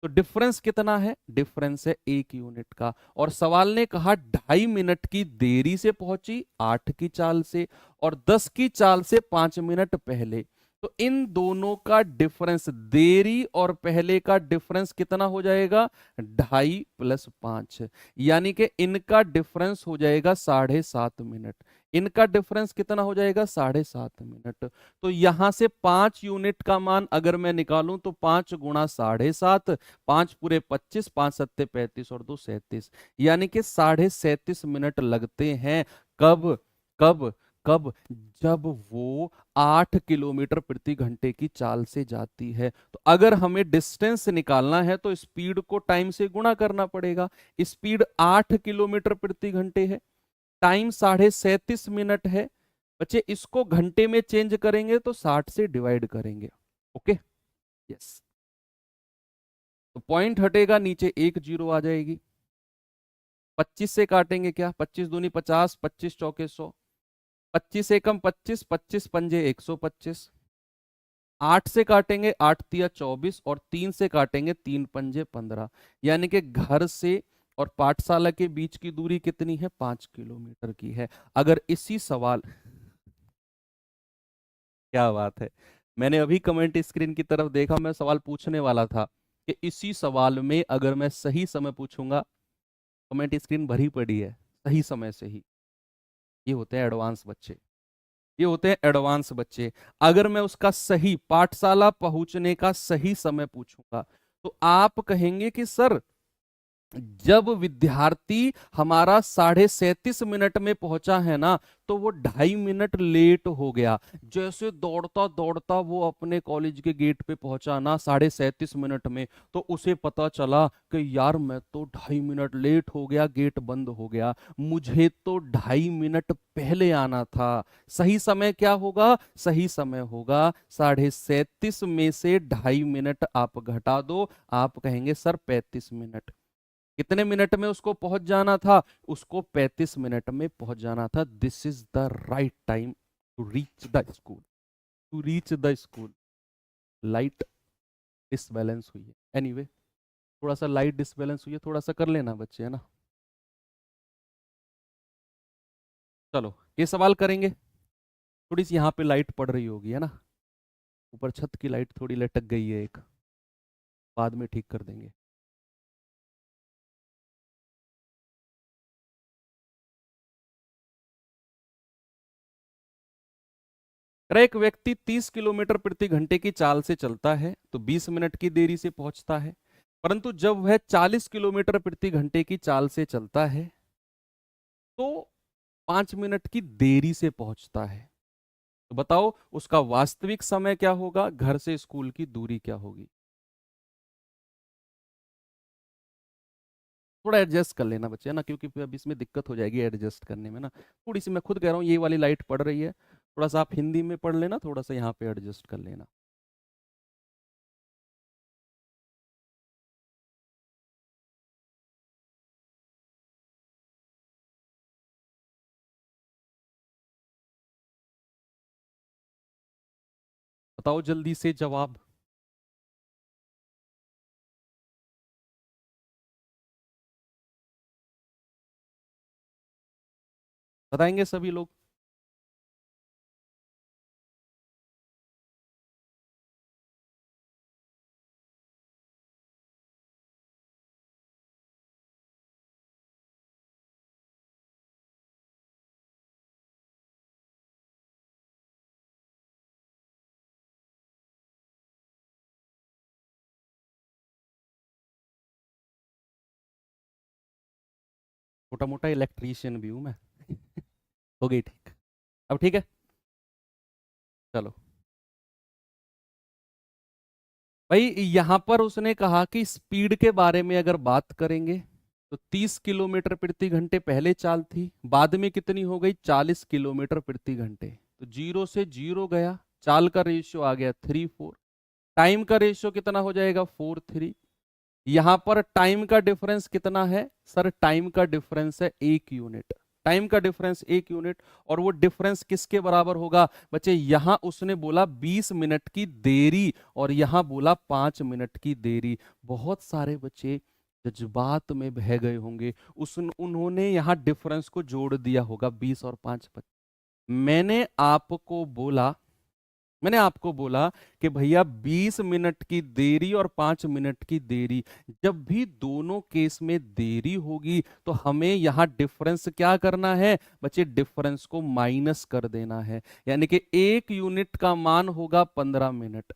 तो डिफरेंस कितना है? डिफरेंस है 1 यूनिट का। और सवाल ने कहा 2.5 मिनट की देरी से पहुंची 8 की चाल से, और 10 की चाल से 5 मिनट पहले। तो इन दोनों का डिफरेंस, देरी और पहले का डिफरेंस कितना हो जाएगा? 2.5 + 5, यानी कि इनका डिफरेंस हो जाएगा 7.5 मिनट। इनका डिफरेंस कितना हो जाएगा? 7.5 मिनट। तो यहां से 5 यूनिट का मान अगर मैं निकालूं तो 5 गुणा 7.5, 5×5 = 5, 7 × 35 और 2 37, यानी कि 37.5 मिनट लगते हैं। कब? कब? कब? जब वो 8 किलोमीटर प्रति घंटे की चाल से जाती है। तो अगर हमें डिस्टेंस निकालना है तो स्पीड को टाइम से गुणा करना पड़ेगा। स्पीड 8 किलोमीटर प्रति घंटे है, टाइम 37.5 मिनट है। बच्चे इसको घंटे में चेंज करेंगे तो 60 से डिवाइड करेंगे। Okay, yes. तो पॉइंट हटेगा, नीचे 1 जीरो आ जाएगी। 25 से काटेंगे क्या? 25 दूनी 50, 25 चौके 100, 25 एकम 25, 25 पंजे 125। 8 से काटेंगे, 8 तिया 24, और 3 से काटेंगे, 3 पंजे 15। यानी कि घर से और पाठशाला के बीच की दूरी कितनी है? 5 किलोमीटर की है। अगर इसी सवाल, क्या बात है, मैंने अभी कमेंट स्क्रीन की तरफ देखा, मैं सवाल पूछने वाला था कि इसी सवाल में अगर मैं सही समय पूछूंगा, कमेंट स्क्रीन भरी पड़ी है, सही समय से ही। ये होते हैं एडवांस बच्चे, ये होते हैं एडवांस बच्चे। अगर मैं उसका सही पाठशाला पहुंचने का सही समय पूछूंगा तो आप कहेंगे कि सर, जब विद्यार्थी हमारा 37.5 मिनट में पहुंचा है ना, तो वो 2.5 मिनट लेट हो गया। जैसे दौड़ता दौड़ता वो अपने कॉलेज के गेट पे पहुंचा ना 37.5 मिनट में, तो उसे पता चला कि यार मैं तो 2.5 मिनट लेट हो गया, गेट बंद हो गया, मुझे तो 2.5 मिनट पहले आना था। सही समय क्या होगा? सही समय होगा 37.5 में से 2.5 मिनट आप घटा दो, आप कहेंगे सर 35 मिनट। कितने मिनट में उसको पहुंच जाना था? उसको 35 मिनट में पहुंच जाना था। This is the right time to reach the school, to reach the school. Light disbalance हुई है, एनीवे थोड़ा सा लाइट डिसबैलेंस हुई है, थोड़ा सा कर लेना बच्चे, है ना। चलो ये सवाल करेंगे। थोड़ी सी यहाँ पे लाइट पड़ रही होगी, है ना, ऊपर छत की लाइट थोड़ी लटक गई है एक, बाद में ठीक कर देंगे। अगर एक व्यक्ति 30 किलोमीटर प्रति घंटे की चाल से चलता है तो 20 मिनट की देरी से पहुंचता है, परंतु जब वह 40 किलोमीटर प्रति घंटे की चाल से चलता है तो 5 मिनट की देरी से पहुंचता है। तो बताओ उसका वास्तविक समय क्या होगा, घर से स्कूल की दूरी क्या होगी? थोड़ा एडजस्ट कर लेना बच्चे, है ना, क्योंकि फिर अब इसमें दिक्कत हो जाएगी एडजस्ट करने में ना। थोड़ी सी मैं खुद कह रहा हूँ, ये वाली लाइट पड़ रही है, थोड़ा सा आप हिंदी में पढ़ लेना, थोड़ा सा यहाँ पे एडजस्ट कर लेना। बताओ जल्दी से जवाब। बताएंगे सभी लोग? मोटा मोटा इलेक्ट्रीशियन भी हूं मैं। हो गई ठीक, अब ठीक है। चलो भाई, यहां पर उसने कहा कि स्पीड के बारे में अगर बात करेंगे तो 30 किलोमीटर प्रति घंटे पहले चाल थी, बाद में कितनी हो गई? 40 किलोमीटर प्रति घंटे। तो जीरो से जीरो गया, चाल का रेशियो आ गया 3:4, टाइम का रेशियो कितना हो जाएगा? 4:3। यहां पर टाइम का डिफरेंस कितना है सर? टाइम का डिफरेंस है 1 यूनिट। टाइम का डिफरेंस 1 यूनिट, और वो डिफरेंस किसके बराबर होगा बच्चे? यहां उसने बोला 20 मिनट की देरी और यहां बोला 5 मिनट की देरी। बहुत सारे बच्चे जज्बात में बह गए होंगे, उन्होंने यहां डिफरेंस को जोड़ दिया होगा 20 और 5। मैंने आपको बोला, मैंने आपको बोला कि भैया 20 मिनट की देरी और 5 मिनट की देरी, जब भी दोनों केस में देरी होगी तो हमें यहां डिफरेंस क्या करना है बच्चे? डिफरेंस को माइनस कर देना है। यानी कि 1 यूनिट का मान होगा 15 मिनट,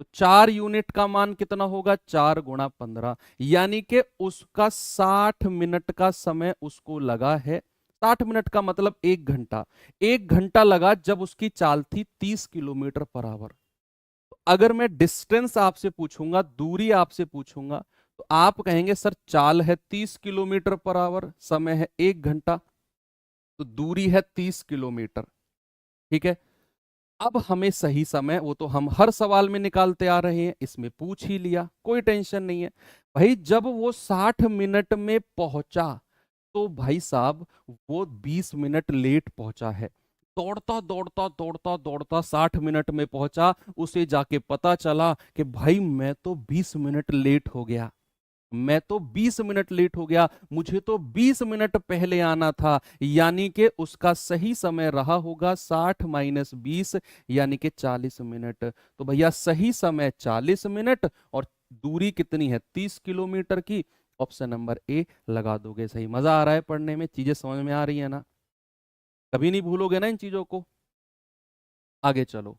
तो 4 यूनिट का मान कितना होगा? 4 × 15, यानी कि उसका 60 मिनट का समय उसको लगा है। 60 मिनट का मतलब 1 घंटा। 1 घंटा लगा जब उसकी चाल थी 30 किलोमीटर पर आवर। तो अगर मैं डिस्टेंस आपसे पूछूंगा, दूरी आपसे पूछूंगा, तो आप कहेंगे सर चाल है 30 किलोमीटर पर आवर, समय है 1 घंटा, तो दूरी है 30 किलोमीटर। ठीक है, अब हमें सही समय, वो तो हम हर सवाल में निकालते आ रहे हैं, इसमें पूछ ही लिया, कोई टेंशन नहीं है भाई। जब वो 60 मिनट में पहुंचा तो भाई साहब वो 20 मिनट लेट पहुंचा है। दौड़ता दौड़ता दौड़ता दौड़ता 60 मिनट में पहुंचा, उसे जाके पता चला कि भाई मैं तो 20 मिनट लेट हो गया, मैं तो 20 मिनट लेट हो गया, मुझे तो 20 मिनट पहले आना था। यानी कि उसका सही समय रहा होगा 60 - 20, यानी कि 40 मिनट। तो भैया सही समय 40 मिनट और दूरी कितनी है 30 किलोमीटर की, ऑप्शन नंबर ए लगा दोगे सही। मजा आ रहा है पढ़ने में, चीजें समझ में आ रही है ना, कभी नहीं भूलोगे ना इन चीजों को। आगे चलो,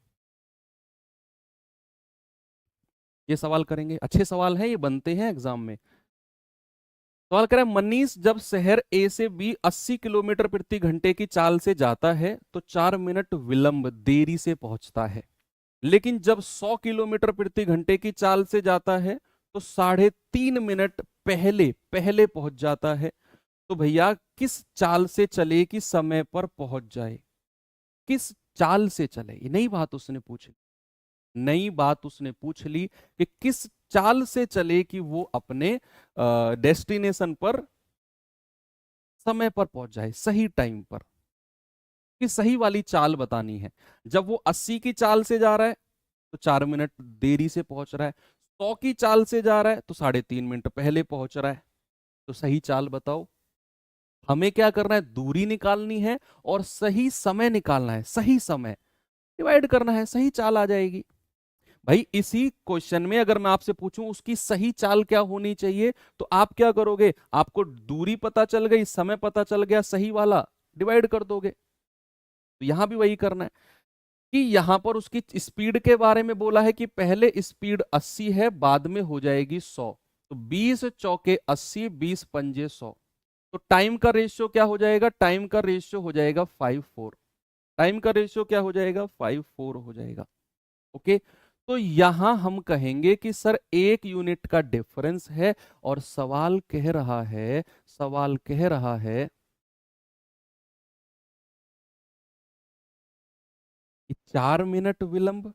ये सवाल करेंगे, अच्छे सवाल हैं ये, बनते हैं एग्जाम में। सवाल कह रहा है मनीष जब शहर ए से बी 80 किलोमीटर प्रति घंटे की चाल से जाता है तो 4 मिनट विलंब देरी से पहुंचता है, लेकिन जब 100 किलोमीटर प्रति घंटे की चाल से जाता है तो 3.5 मिनट पहले पहले पहुंच जाता है। तो भैया किस चाल से चले कि समय पर पहुंच जाए, किस चाल से चले, ये नई बात उसने पूछी, नई बात उसने पूछ ली कि किस चाल से चले कि वो अपने डेस्टिनेशन पर समय पर पहुंच जाए, सही टाइम पर, कि सही वाली चाल बतानी है। जब वो 80 की चाल से जा रहा है तो 4 मिनट देरी से पहुंच रहा है, 100 की चाल से जा रहा है तो 3.5 मिनट पहले पहुंच रहा है। तो सही चाल बताओ। हमें क्या करना है, दूरी निकालनी है और सही समय निकालना है, सही समय डिवाइड करना है, सही चाल आ जाएगी। भाई इसी क्वेश्चन में अगर मैं आपसे पूछूं उसकी सही चाल क्या होनी चाहिए, तो आप क्या करोगे, आपको दूरी पता चल गई, समय पता चल गया, सही वाला डिवाइड कर दोगे। तो यहां भी वही करना है कि यहां पर उसकी स्पीड के बारे में बोला है कि पहले स्पीड 80 है, बाद में हो जाएगी 100। तो 20 चौके 80, 20 पंजे 100। तो टाइम का रेशियो क्या हो जाएगा, टाइम का रेशियो हो जाएगा 5:4। टाइम का रेशियो क्या हो जाएगा, 5:4 हो जाएगा। ओके, तो यहां हम कहेंगे कि सर 1 यूनिट का डिफरेंस है और सवाल कह रहा है, सवाल कह रहा है कि 4 मिनट विलंब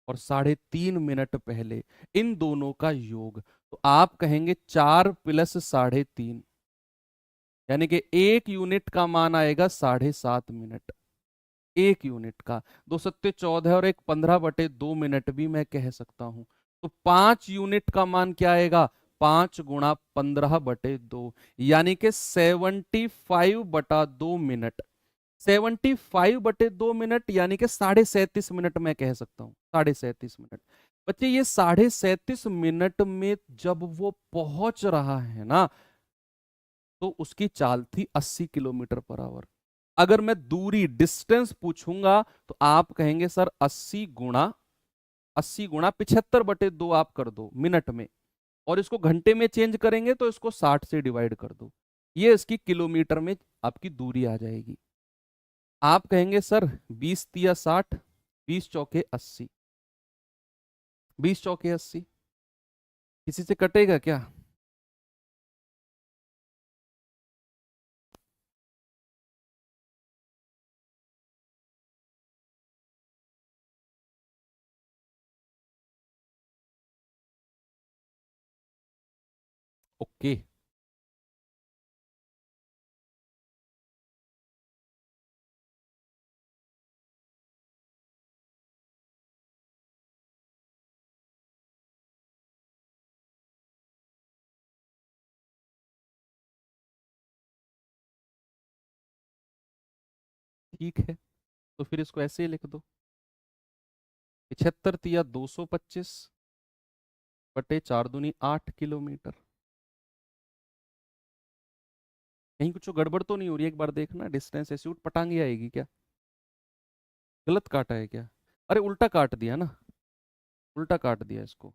और 3.5 मिनट पहले, इन दोनों का योग। तो आप कहेंगे 4 + 3.5, यानी कि 1 यूनिट का मान आएगा 7.5 मिनट। 1 यूनिट का 2 सत्ते 14 और 15/2 मिनट भी मैं कह सकता हूं। तो 5 यूनिट का मान क्या आएगा, 5 × 15/2, यानी कि 75/2 मिनट। 75/2 मिनट यानी कि 37.5 मिनट मैं कह सकता हूं, 37.5 मिनट। बच्चे ये 37.5 मिनट में जब वो पहुंच रहा है ना, तो उसकी चाल थी 80 किलोमीटर पर आवर। अगर मैं दूरी डिस्टेंस पूछूंगा तो आप कहेंगे सर 80 × 75/2 आप कर दो मिनट में, और इसको घंटे में चेंज करेंगे तो इसको 60 से डिवाइड कर दो, ये इसकी किलोमीटर में आपकी दूरी आ जाएगी। आप कहेंगे सर 20 × 60, 20 चौके 80, 20 चौके 80, किसी से कटेगा क्या? ओके, ठीक है, तो फिर इसको ऐसे ही लिख दो, 75 × 225/4×8 किलोमीटर। कहीं कुछ गड़बड़ तो नहीं हो रही है? एक बार देखना, डिस्टेंस ऐसे उठ पटांगी आएगी क्या, गलत काटा है क्या? अरे उल्टा काट दिया ना, उल्टा काट दिया इसको,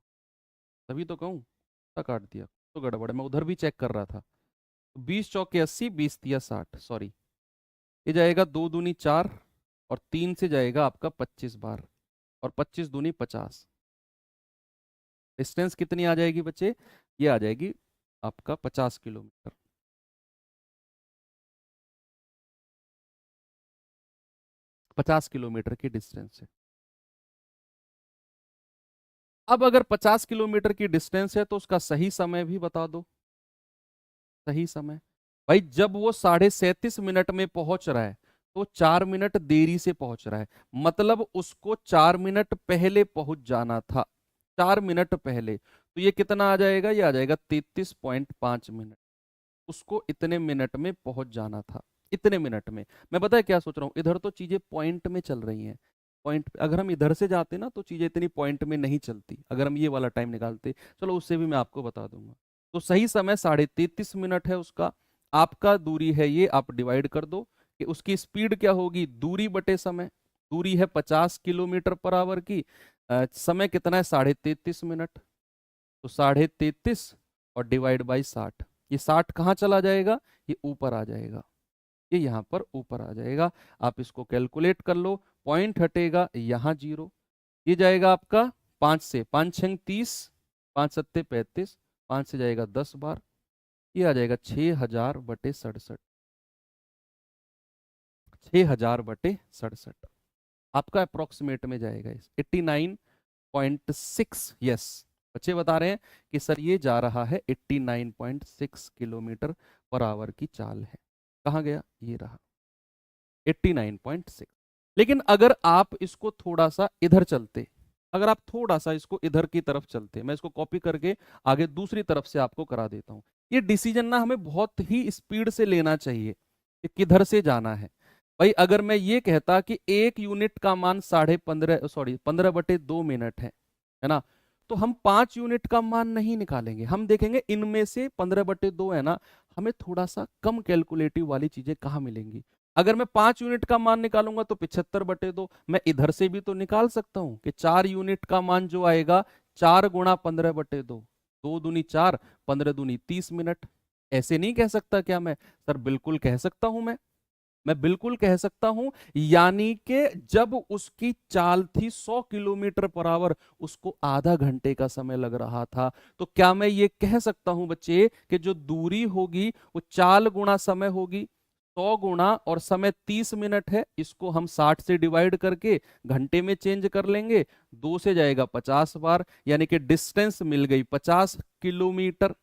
तभी तो कहूँ उल्टा काट दिया, तो गड़बड़ है, मैं उधर भी चेक कर रहा था। 20 चौके 80, 20 × 60, सॉरी, ये जाएगा 2 दूनी 4 और 3 से जाएगा आपका 25 बार, और 25 दूनी 50। डिस्टेंस कितनी आ जाएगी बच्चे, ये आ जाएगी आपका 50 किलोमीटर। 50 किलोमीटर की डिस्टेंस है। अब अगर 50 किलोमीटर की डिस्टेंस है तो उसका सही समय भी बता दो। सही समय, भाई जब वो 37.5 मिनट में पहुंच रहा है तो 4 मिनट देरी से पहुंच रहा है, मतलब उसको 4 मिनट पहले पहुंच जाना था, 4 मिनट पहले। तो ये कितना आ जाएगा, ये आ जाएगा 33.5 मिनट। उसको इतने मिनट में पहुंच जाना था, इतने मिनट में। मैं पता है क्या सोच रहा हूं, इधर तो चीजें पॉइंट में चल रही हैं, पॉइंट पे। अगर हम इधर से जाते ना तो चीजें इतनी पॉइंट में नहीं चलती, अगर हम ये वाला टाइम निकालते। चलो उससे भी मैं आपको बता दूंगा। तो सही समय 33.5 मिनट है उसका। आपका दूरी है ये, आप डिवाइड कर दो कि उसकी स्पीड क्या होगी, दूरी बटे समय। दूरी है 50 किलोमीटर पर आवर की, समय कितना है 33.5 मिनट। तो 33.5 और डिवाइड बाई 60, ये 60 कहाँ चला जाएगा, ये ऊपर आ जाएगा, ये यहाँ पर ऊपर आ जाएगा। आप इसको कैलकुलेट कर लो, पॉइंट हटेगा यहाँ 0, ये जाएगा आपका 5 से, 5 छंग 30, 5 सत्ते 35, 5 से जाएगा 10 बार, ये आ जाएगा 6000/67, 6000/67 आपका अप्रोक्सीमेट में जाएगा। इस 89.6, यस, बच्चे बता रहे हैं कि सर ये जा रहा है 89.6 किलोमीटर पर आवर की चाल है। कहाँ गया, ये रहा 89.6। लेकिन अगर आप इसको थोड़ा सा इधर चलते, अगर आप थोड़ा सा इसको इधर की तरफ चलते, मैं इसको कॉपी करके आगे दूसरी तरफ से आपको करा देता हूं। ये डिसीजन ना हमें बहुत ही स्पीड से लेना चाहिए कि किधर से जाना है। भाई अगर मैं ये कहता कि 1 यूनिट का मान 15/2 मिनट है ना, तो हम 5 यूनिट का मान नहीं निकालेंगे, हम देखेंगे इनमें से 15/2 है ना, हमें थोड़ा सा कम कैलकुलेटिव वाली चीजें कहाँ मिलेंगी। अगर मैं 5 यूनिट का मान निकालूंगा तो 75/2, मैं इधर से भी तो निकाल सकता हूं कि 4 यूनिट का मान जो आएगा 4 × 15/2, 2 दूनी 4, 15 दूनी 30 मिनट। ऐसे नहीं कह सकता क्या मैं, सर बिल्कुल कह सकता हूं मैं बिल्कुल कह सकता हूं। यानी कि जब उसकी चाल थी 100 किलोमीटर पर आवर, उसको आधा घंटे का समय लग रहा था, तो क्या मैं ये कह सकता हूं बच्चे कि जो दूरी होगी वो चाल गुणा समय होगी, 100 गुणा और समय 30 मिनट है, इसको हम 60 से डिवाइड करके घंटे में चेंज कर लेंगे, 2 से जाएगा 50 बार, यानी कि डिस्टेंस मिल गई 50 किलोमीटर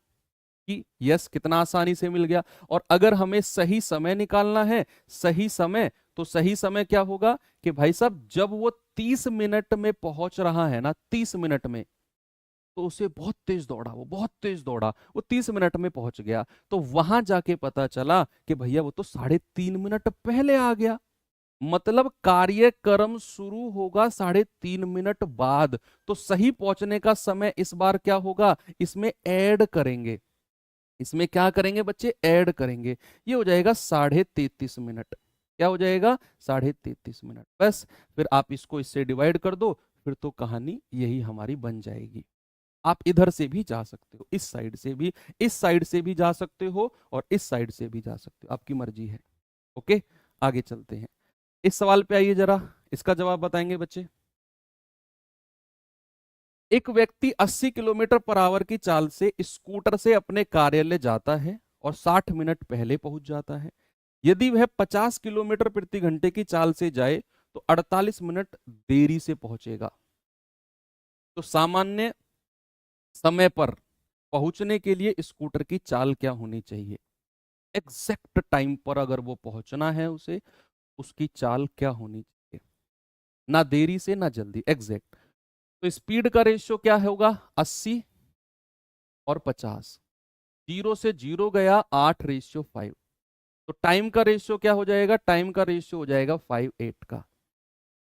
की। यस, कितना आसानी से मिल गया। और अगर हमें सही समय निकालना है, सही समय, तो सही समय क्या होगा कि भाई साहब जब वो 30 मिनट में पहुंच रहा है ना, 30 मिनट में, तो उसे बहुत तेज दौड़ा, वो बहुत तेज दौड़ा, वो 30 मिनट में पहुंच गया, तो वहां जाके पता चला कि भैया वो तो 3.5 मिनट पहले आ गया। मतलब कार्यक्रम शुरू होगा 3.5 मिनट बाद, तो सही पहुंचने का समय इस बार क्या होगा, इसमें ऐड करेंगे, इसमें क्या करेंगे बच्चे, ऐड करेंगे, ये हो जाएगा 33.5 मिनट। क्या हो जाएगा, 33.5 मिनट। बस फिर आप इसको इससे डिवाइड कर दो, फिर तो कहानी यही हमारी बन जाएगी। आप इधर से भी जा सकते हो, इस साइड से भी, इस साइड से भी जा सकते हो और इस साइड से भी जा सकते हो, आपकी मर्जी है। ओके, आगे चलते हैं। इस सवाल पे आइए जरा, इसका जवाब बताएंगे बच्चे। एक व्यक्ति 80 किलोमीटर पर आवर की चाल से स्कूटर से अपने कार्यालय जाता है और 60 मिनट पहले पहुंच जाता है। यदि वह 50 किलोमीटर प्रति घंटे की चाल से जाए तो 48 मिनट देरी से पहुंचेगा। तो सामान्य समय पर पहुंचने के लिए स्कूटर की चाल क्या होनी चाहिए, एग्जैक्ट टाइम पर अगर वो पहुंचना है उसे, उसकी चाल क्या होनी चाहिए, ना देरी से ना जल्दी, एग्जैक्ट। तो स्पीड का रेशियो क्या होगा, 80 और 50, 0 से 0 गया 8:5। तो टाइम का रेशियो क्या हो जाएगा, टाइम का रेशियो हो जाएगा 5:8 का।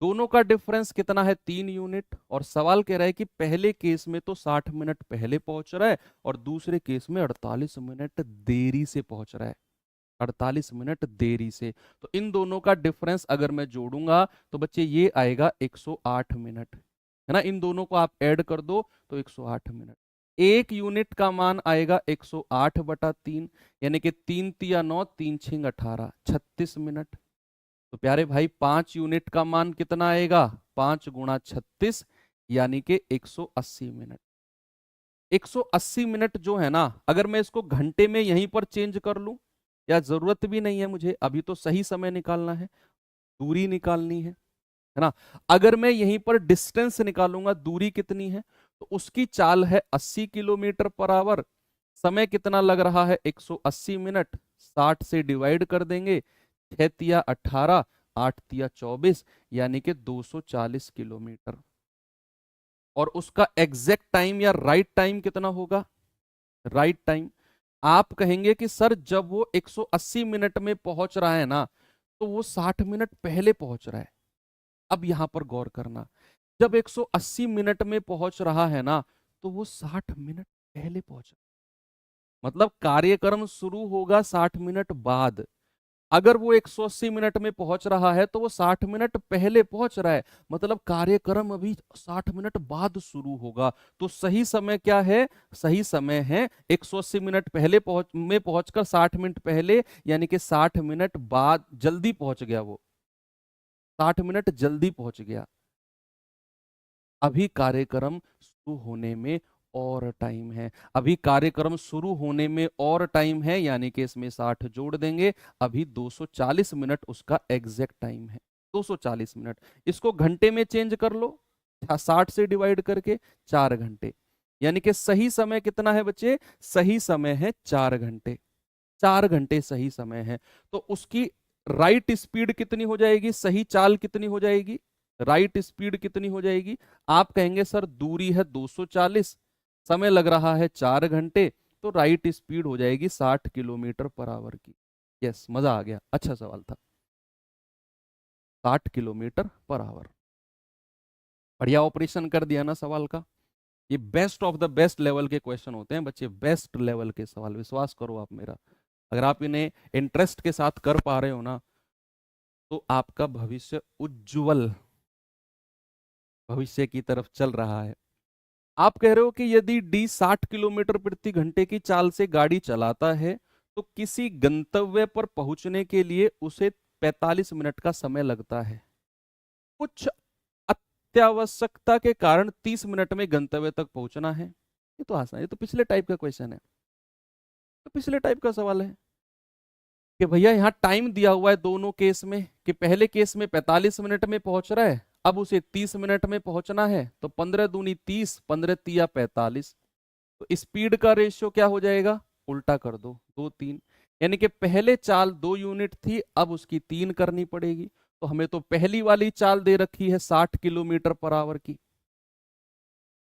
दोनों का डिफरेंस कितना है, 3 यूनिट। और सवाल कह रहा है कि पहले केस में तो 60 मिनट पहले पहुंच रहा है और दूसरे केस में 48 मिनट देरी से पहुंच रहा है, 48 मिनट देरी से। तो इन दोनों का डिफरेंस अगर मैं जोड़ूंगा तो बच्चे ये आएगा 108 मिनट, है ना। इन दोनों को आप ऐड कर दो तो 108 मिनट। 1 यूनिट का मान आएगा 108/3, यानी कि 3 तिया 9, 3 छिंग 18, 36 मिनट। तो प्यारे भाई 5 यूनिट का मान कितना आएगा, 5 × 36, यानी कि 180 मिनट। 180 मिनट जो है ना, अगर मैं इसको घंटे में यहीं पर चेंज कर लूं, या जरूरत भी नहीं है मुझे, अभी तो सही समय निकालना है, दूरी निकालनी है ना। अगर मैं यहीं पर डिस्टेंस निकालूंगा, दूरी कितनी है, तो उसकी चाल है 80 किलोमीटर पर आवर, समय कितना लग रहा है 180 मिनट, 60 से डिवाइड कर देंगे, 6 तिया 18, 8 तिया 24, यानी कि 240 किलोमीटर। और उसका एग्जैक्ट टाइम या राइट टाइम कितना होगा, राइट टाइम, आप कहेंगे कि सर जब वो 180 मिनट में पहुंच रहा है ना, तो वो 60 मिनट पहले पहुंच रहा है। अब यहां पर गौर करना, जब 180 मिनट में पहुंच रहा है ना, तो वो 60 मिनट पहले पहुंच, मतलब कार्यक्रम शुरू होगा 60 मिनट बाद। अगर वो 180 मिनट में पहुंच रहा है तो वो 60 मिनट पहले पहुंच रहा है, मतलब कार्यक्रम अभी 60 मिनट बाद शुरू होगा। तो सही समय क्या है? सही समय है 180 मिनट पहले पहुंचकर 60 मिनट पहले, यानी कि 60 मिनट बाद जल्दी पहुंच गया वो, 60 मिनट जल्दी पहुंच गया। अभी कार्यक्रम शुरू होने में और टाइम है, अभी कार्यक्रम शुरू होने में और टाइम है, यानी कि इसमें 60 जोड़ देंगे, अभी 240 मिनट उसका एग्जैक्ट टाइम है, 240 मिनट। इसको घंटे में चेंज कर लो, 60 से डिवाइड करके, 4 घंटे। यानी कि सही समय कितना है बच्चे? सही समय है 4 घंटे, 4 घंटे सही समय है। तो उसकी राइट स्पीड कितनी हो जाएगी? सही चाल कितनी हो जाएगी? राइट स्पीड कितनी हो जाएगी? आप कहेंगे सर दूरी है 240, समय लग रहा है 4 घंटे, तो राइट स्पीड हो जाएगी 60 किलोमीटर पर आवर की। यस, मजा आ गया, अच्छा सवाल था। 60 किलोमीटर पर आवर, बढ़िया ऑपरेशन कर दिया ना सवाल का। ये best of the best level के क्वेश्चन होते हैं बच्चे, बेस्ट लेवल के सवाल, विश्वास करो आप मेरा। अगर आप इन्हें इंटरेस्ट के साथ कर पा रहे हो ना, तो आपका भविष्य उज्जवल भविष्य की तरफ चल रहा है। आप कह रहे हो कि यदि डी 60 किलोमीटर प्रति घंटे की चाल से गाड़ी चलाता है, तो किसी गंतव्य पर पहुंचने के लिए उसे 45 मिनट का समय लगता है। कुछ अत्यावश्यकता के कारण 30 मिनट में गंतव्य तक पहुंचना है। ये तो आसान, ये तो पिछले टाइप का क्वेश्चन है, तो पिछले टाइप का सवाल है कि भैया यहाँ टाइम दिया हुआ है दोनों केस में, कि पहले केस में 45 मिनट में पहुंच रहा है, अब उसे 30 मिनट में पहुंचना है, तो 15 दूनी 30, 15 तिया 45। तो स्पीड का रेशियो क्या हो जाएगा? उल्टा कर दो, 2 3, यानी कि पहले चाल 2 यूनिट थी, अब उसकी 3 करनी पड़ेगी। तो हमें तो पहली वाली चाल दे रखी है 60 किलोमीटर पर आवर की,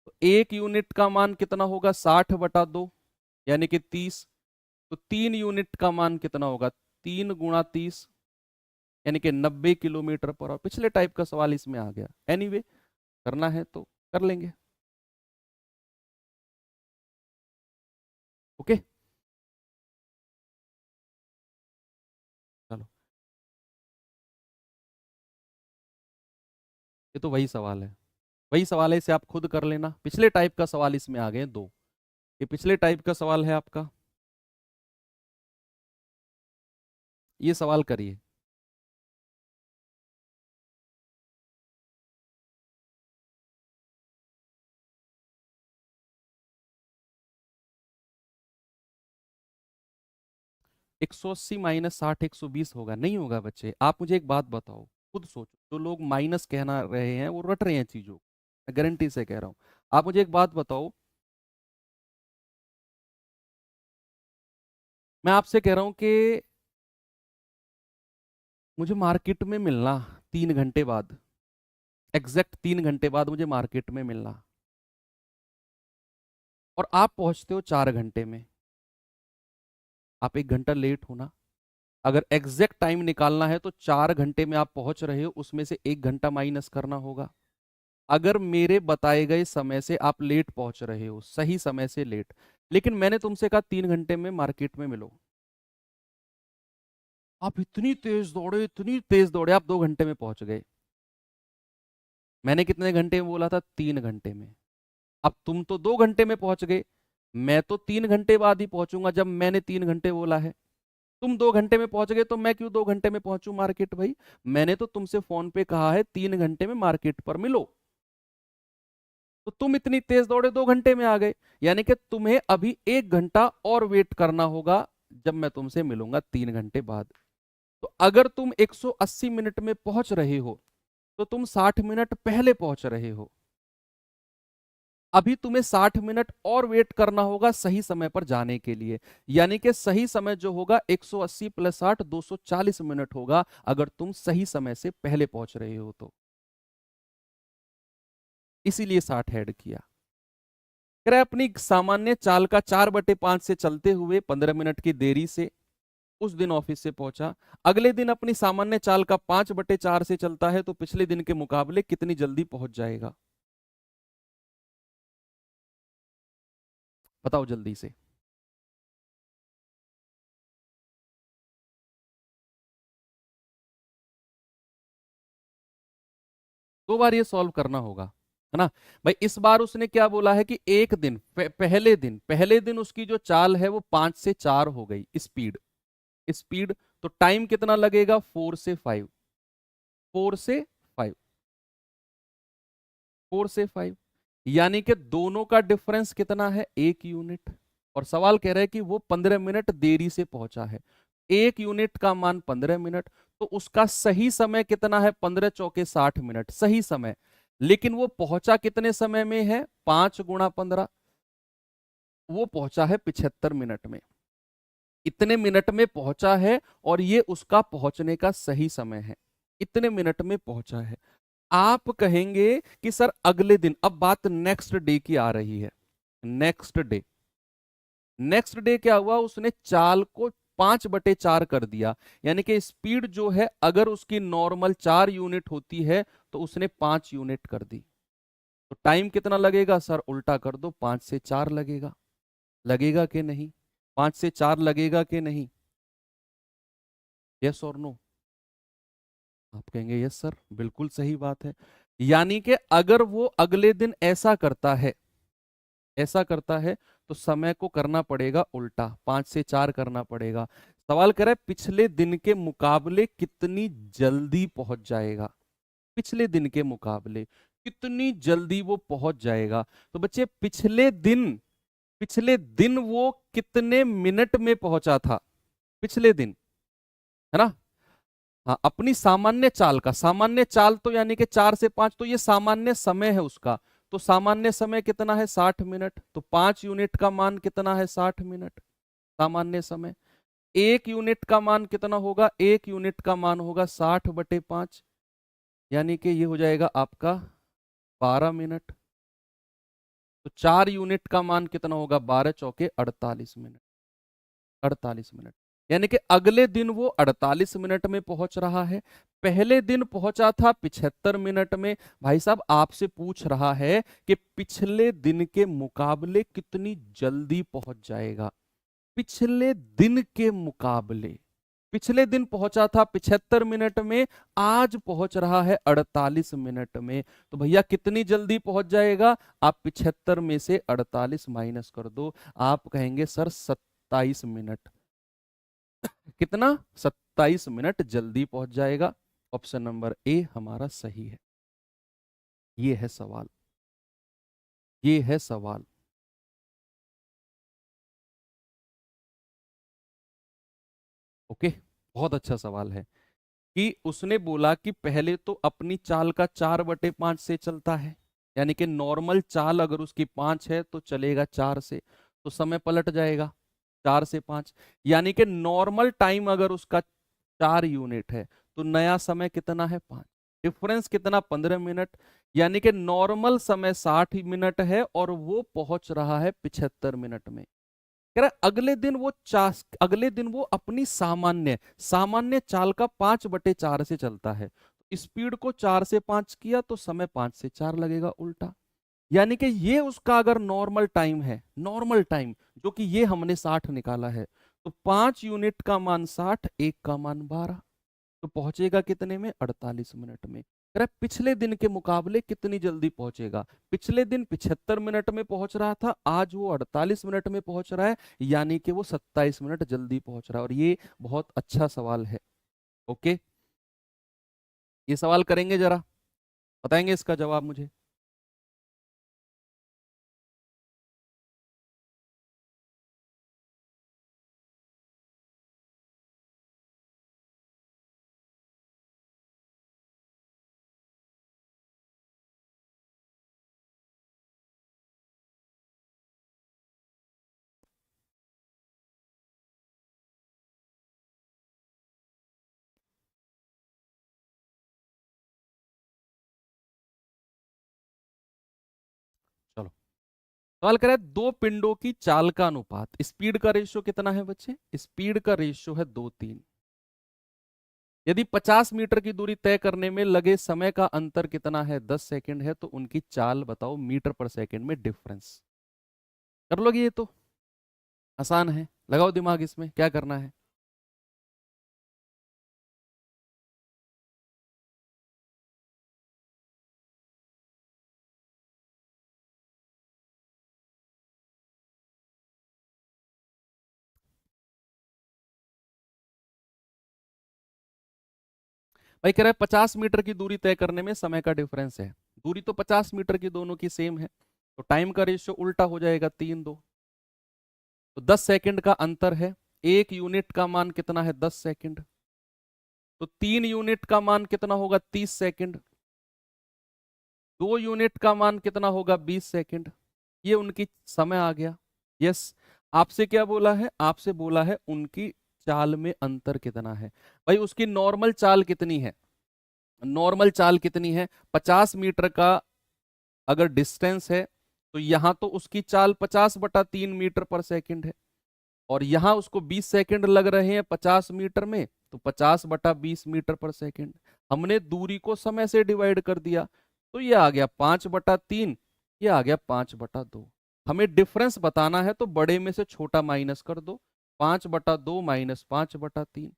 तो 1 यूनिट का मान कितना होगा? 60/2, यानी कि 30। तो 3 यूनिट का मान कितना होगा? 3 गुणा 30, यानी कि 90 किलोमीटर पर आवर। पिछले टाइप का सवाल इसमें आ गया। एनीवे, करना है तो कर लेंगे। ओके, चलो, ये तो वही सवाल है, वही सवाल है, इसे आप खुद कर लेना। पिछले टाइप का सवाल इसमें आ गए दो, ये पिछले टाइप का सवाल है आपका, ये सवाल करिए। -180 -60 120 होगा? नहीं होगा बच्चे। आप मुझे एक बात बताओ, खुद सोचो, जो लोग माइनस कहना रहे हैं वो रट रहे हैं चीजों, मैं गारंटी से कह रहा हूं। आप मुझे एक बात बताओ, मैं आपसे कह रहा हूं कि मुझे मार्केट में मिलना 3 घंटे बाद, एग्जैक्ट 3 घंटे बाद मुझे मार्केट में मिलना, और आप पहुंचते हो 4 घंटे में, आप 1 घंटा लेट होना। अगर एग्जैक्ट टाइम निकालना है तो 4 घंटे में आप पहुंच रहे हो, उसमें से 1 घंटा माइनस करना होगा। अगर मेरे बताए गए समय से आप लेट पहुंच रहे हो, सही समय से लेट, लेकिन मैंने तुमसे कहा 3 घंटे में मार्केट में मिलो, आप इतनी तेज दौड़े, इतनी तेज दौड़े, आप 2 घंटे में पहुंच गए। मैंने कितने घंटे में बोला था? 3 घंटे में। अब तुम तो 2 घंटे में पहुंच गए, मैं तो 3 घंटे बाद ही पहुंचूंगा जब मैंने 3 घंटे बोला है। तुम 2 घंटे में पहुंच गए तो मैं क्यों 2 घंटे में पहुंचू मार्केट? भाई, मैंने तो तुमसे फोन पे कहा है 3 घंटे में मार्केट पर मिलो, तो तुम इतनी तेज दौड़े 2 घंटे में आ गए, यानी कि तुम्हें अभी 1 घंटा और वेट करना होगा, जब मैं तुमसे मिलूंगा 3 घंटे बाद। तो अगर तुम 180 मिनट में पहुंच रहे हो, तो तुम 60 मिनट पहले पहुंच रहे हो, अभी तुम्हें 60 मिनट और वेट करना होगा सही समय पर जाने के लिए, यानी कि सही समय जो होगा 180 + 60 240 मिनट होगा, अगर तुम सही समय से पहले पहुंच रहे हो तो। इसीलिए 60 ऐड किया। कह रहा है अपनी सामान्य चाल का 4/5 से चलते हुए 15 मिनट की देरी से उस दिन ऑफिस से पहुंचा। अगले दिन अपनी सामान्य चाल का 5/4 से चलता है तो पिछले दिन के मुकाबले कितनी जल्दी पहुंच जाएगा? बताओ जल्दी से। 2 बार ये सॉल्व करना होगा, है ना। भाई इस बार उसने क्या बोला है कि एक दिन पहले दिन उसकी जो चाल है वो 5 से 4 हो गई स्पीड। स्पीड तो टाइम कितना लगेगा? 4 से 5। 4 से 5। 4 से 5 यानी कि दोनों का डिफरेंस कितना है? 1 यूनिट। और सवाल कह रहा है कि वो 15 मिनट देरी से पहुंचा है। 1 यूनिट का मान 15 मिनट, तो उसका सही समय कितना है? 15 चौके 60 मिनट सही समय। लेकिन वो पहुंचा कितने समय में है? 5 × 15। वो पहुंचा है 75 मिनट में। इतने मिनट में पहुंचा है और ये उसका पहुंचने का सही समय है। इतने मिनट में पहुंचा है। आप कहेंगे कि सर अगले दिन, अब बात नेक्स्ट डे की आ रही है। नेक्स्ट डे, नेक्स्ट डे क्या हुआ? उसने चाल को 5/4 कर दिया। यानी कि स्पीड जो है अगर उसकी नॉर्मल 4 यूनिट होती है तो उसने 5 यूनिट कर दी। तो टाइम कितना लगेगा? सर उल्टा कर दो, 5 से 4 लगेगा। लगेगा कि नहीं? 5 से 4 लगेगा कि नहीं? यस और नो? आप कहेंगे यस सर, बिल्कुल सही बात है। यानी कि अगर वो अगले दिन ऐसा करता है तो समय को करना पड़ेगा उल्टा, 5 से 4 करना पड़ेगा। सवाल कर रहा है पिछले दिन के मुकाबले कितनी जल्दी पहुंच जाएगा। पिछले दिन के मुकाबले कितनी जल्दी वो पहुंच जाएगा। तो बच्चे पिछले दिन वो कितने मिनट में पहुंचा था? पिछले दिन, है ना। हाँ, अपनी सामान्य चाल तो यानी कि 4 से 5, तो ये सामान्य समय है उसका। तो सामान्य समय कितना है? 60 मिनट। तो 5 यूनिट का मान कितना है? 60 मिनट सामान्य समय। 1 यूनिट का मान कितना होगा? 1 यूनिट का मान होगा 60/5। यानी कि ये हो जाएगा आपका 12 मिनट। तो 4 यूनिट का मान कितना होगा? 12 चौके 48 मिनट। 48 मिनट। यानी कि अगले दिन वो 48 मिनट में पहुंच रहा है। पहले दिन पहुंचा था 75 मिनट में। भाई साहब आपसे पूछ रहा है कि पिछले दिन के मुकाबले कितनी जल्दी पहुंच जाएगा। पिछले दिन के मुकाबले, पिछले दिन पहुंचा था 75 मिनट में, आज पहुंच रहा है 48 मिनट में। तो भैया कितनी जल्दी पहुंच जाएगा? आप 75 में से 48 माइनस कर दो। आप कहेंगे सर 27 मिनट। कितना? 27 मिनट जल्दी पहुंच जाएगा। ऑप्शन नंबर ए हमारा सही है। ये है सवाल, ये है सवाल। ओके, बहुत अच्छा सवाल है कि उसने बोला कि पहले तो अपनी चाल का 4/5 से चलता है। यानी कि नॉर्मल चाल अगर उसकी 5 है तो चलेगा 4 से, तो समय पलट जाएगा 4 से 5। यानी कि नॉर्मल टाइम अगर उसका 4 यूनिट है तो नया समय कितना है? 5। डिफरेंस कितना? 15 मिनट। यानी कि नॉर्मल समय 60 मिनट है और वो पहुंच रहा है 75 मिनट में। कह रहा है अगले दिन वो अपनी सामान्य सामान्य चाल का 5/4 से चलता है। स्पीड को 4 से 5 किया तो समय 5 से 4 लगेगा उल्टा। यानी कि ये उसका अगर नॉर्मल टाइम है, नॉर्मल टाइम जो कि ये हमने 60 निकाला है, तो 5 यूनिट का मान 60, एक का मान 12, तो पहुंचेगा कितने में? 48 मिनट में। कह रहा है पिछले दिन के मुकाबले कितनी जल्दी पहुंचेगा। पिछले दिन 75 मिनट में पहुंच रहा था, आज वो 48 मिनट में पहुंच रहा है। यानी कि वो 27 मिनट जल्दी पहुंच रहा है। और ये बहुत अच्छा सवाल है। ओके, ये सवाल करेंगे जरा, बताएंगे इसका जवाब मुझे। सवाल कह रहा है दो पिंडों की चाल का अनुपात, स्पीड का रेशियो कितना है बच्चे? स्पीड का रेशियो है 2:3। यदि 50 मीटर की दूरी तय करने में लगे समय का अंतर कितना है? 10 सेकंड है, तो उनकी चाल बताओ मीटर पर सेकंड में डिफरेंस। कर लोगे? ये तो आसान है, लगाओ दिमाग इसमें, क्या करना है? भाई कह रहा है 50 मीटर की दूरी तय करने में समय का डिफरेंस है। दूरी तो 50 मीटर की दोनों की सेम है, तो टाइम का रेशियो उल्टा हो जाएगा, 3:2। तो 10 सेकंड का अंतर है, एक यूनिट का मान कितना है? 10 सेकंड। तो 3 यूनिट का मान कितना होगा? 30 सेकंड। 2 यूनिट का मान कितना होगा? 20 सेकंड। ये उनकी समय आ गया। यस। आपसे क्या बोला है? आपसे बोला है उनकी चाल में अंतर कितना है। भाई उसकी नॉर्मल चाल कितनी है? नॉर्मल चाल कितनी है? 50 मीटर का अगर डिस्टेंस है, तो यहां तो उसकी चाल 50/3 मीटर पर सेकंड है, और यहां उसको 20 सेकंड लग रहे हैं 50 मीटर में, तो 50/20 मीटर पर सेकंड। हमने दूरी को समय से डिवाइड कर दिया, तो ये आ गया 5/3, ये आ गया 5/2। हमें डिफरेंस बताना है, तो बड़े में से छोटा माइनस कर दो। 5/2 माइनस 5/3,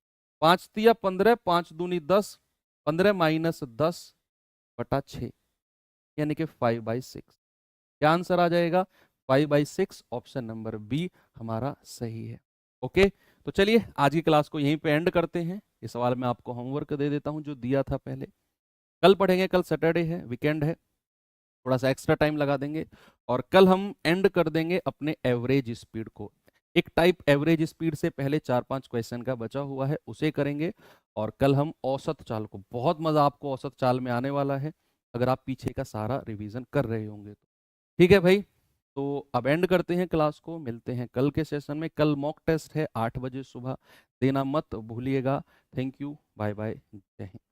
5×3 = 15, 5×2 = 10, 15 माइनस 10/6, यानी कि 5/6। क्या आंसर आ जाएगा? 5/6। ऑप्शन नंबर बी हमारा सही है। ओके, तो चलिए आज की क्लास को यहीं पे एंड करते हैं। इस सवाल में आपको होमवर्क दे देता हूं जो दिया था पहले। कल पढ़ेंगे, कल सैटरडे है, वीकेंड है, थोड़ा सा एक्स्ट्रा टाइम लगा देंगे, और कल हम एंड कर देंगे अपने एवरेज स्पीड को। एक टाइप एवरेज स्पीड से पहले 4-5 क्वेश्चन का बचा हुआ है, उसे करेंगे। और कल हम औसत चाल को, बहुत मजा आपको औसत चाल में आने वाला है अगर आप पीछे का सारा रिवीजन कर रहे होंगे तो। ठीक है भाई, तो अब एंड करते हैं क्लास को, मिलते हैं कल के सेशन में। कल मॉक टेस्ट है 8 बजे सुबह, देना मत भूलिएगा। थैंक यू, बाय बाय, जय हिंद।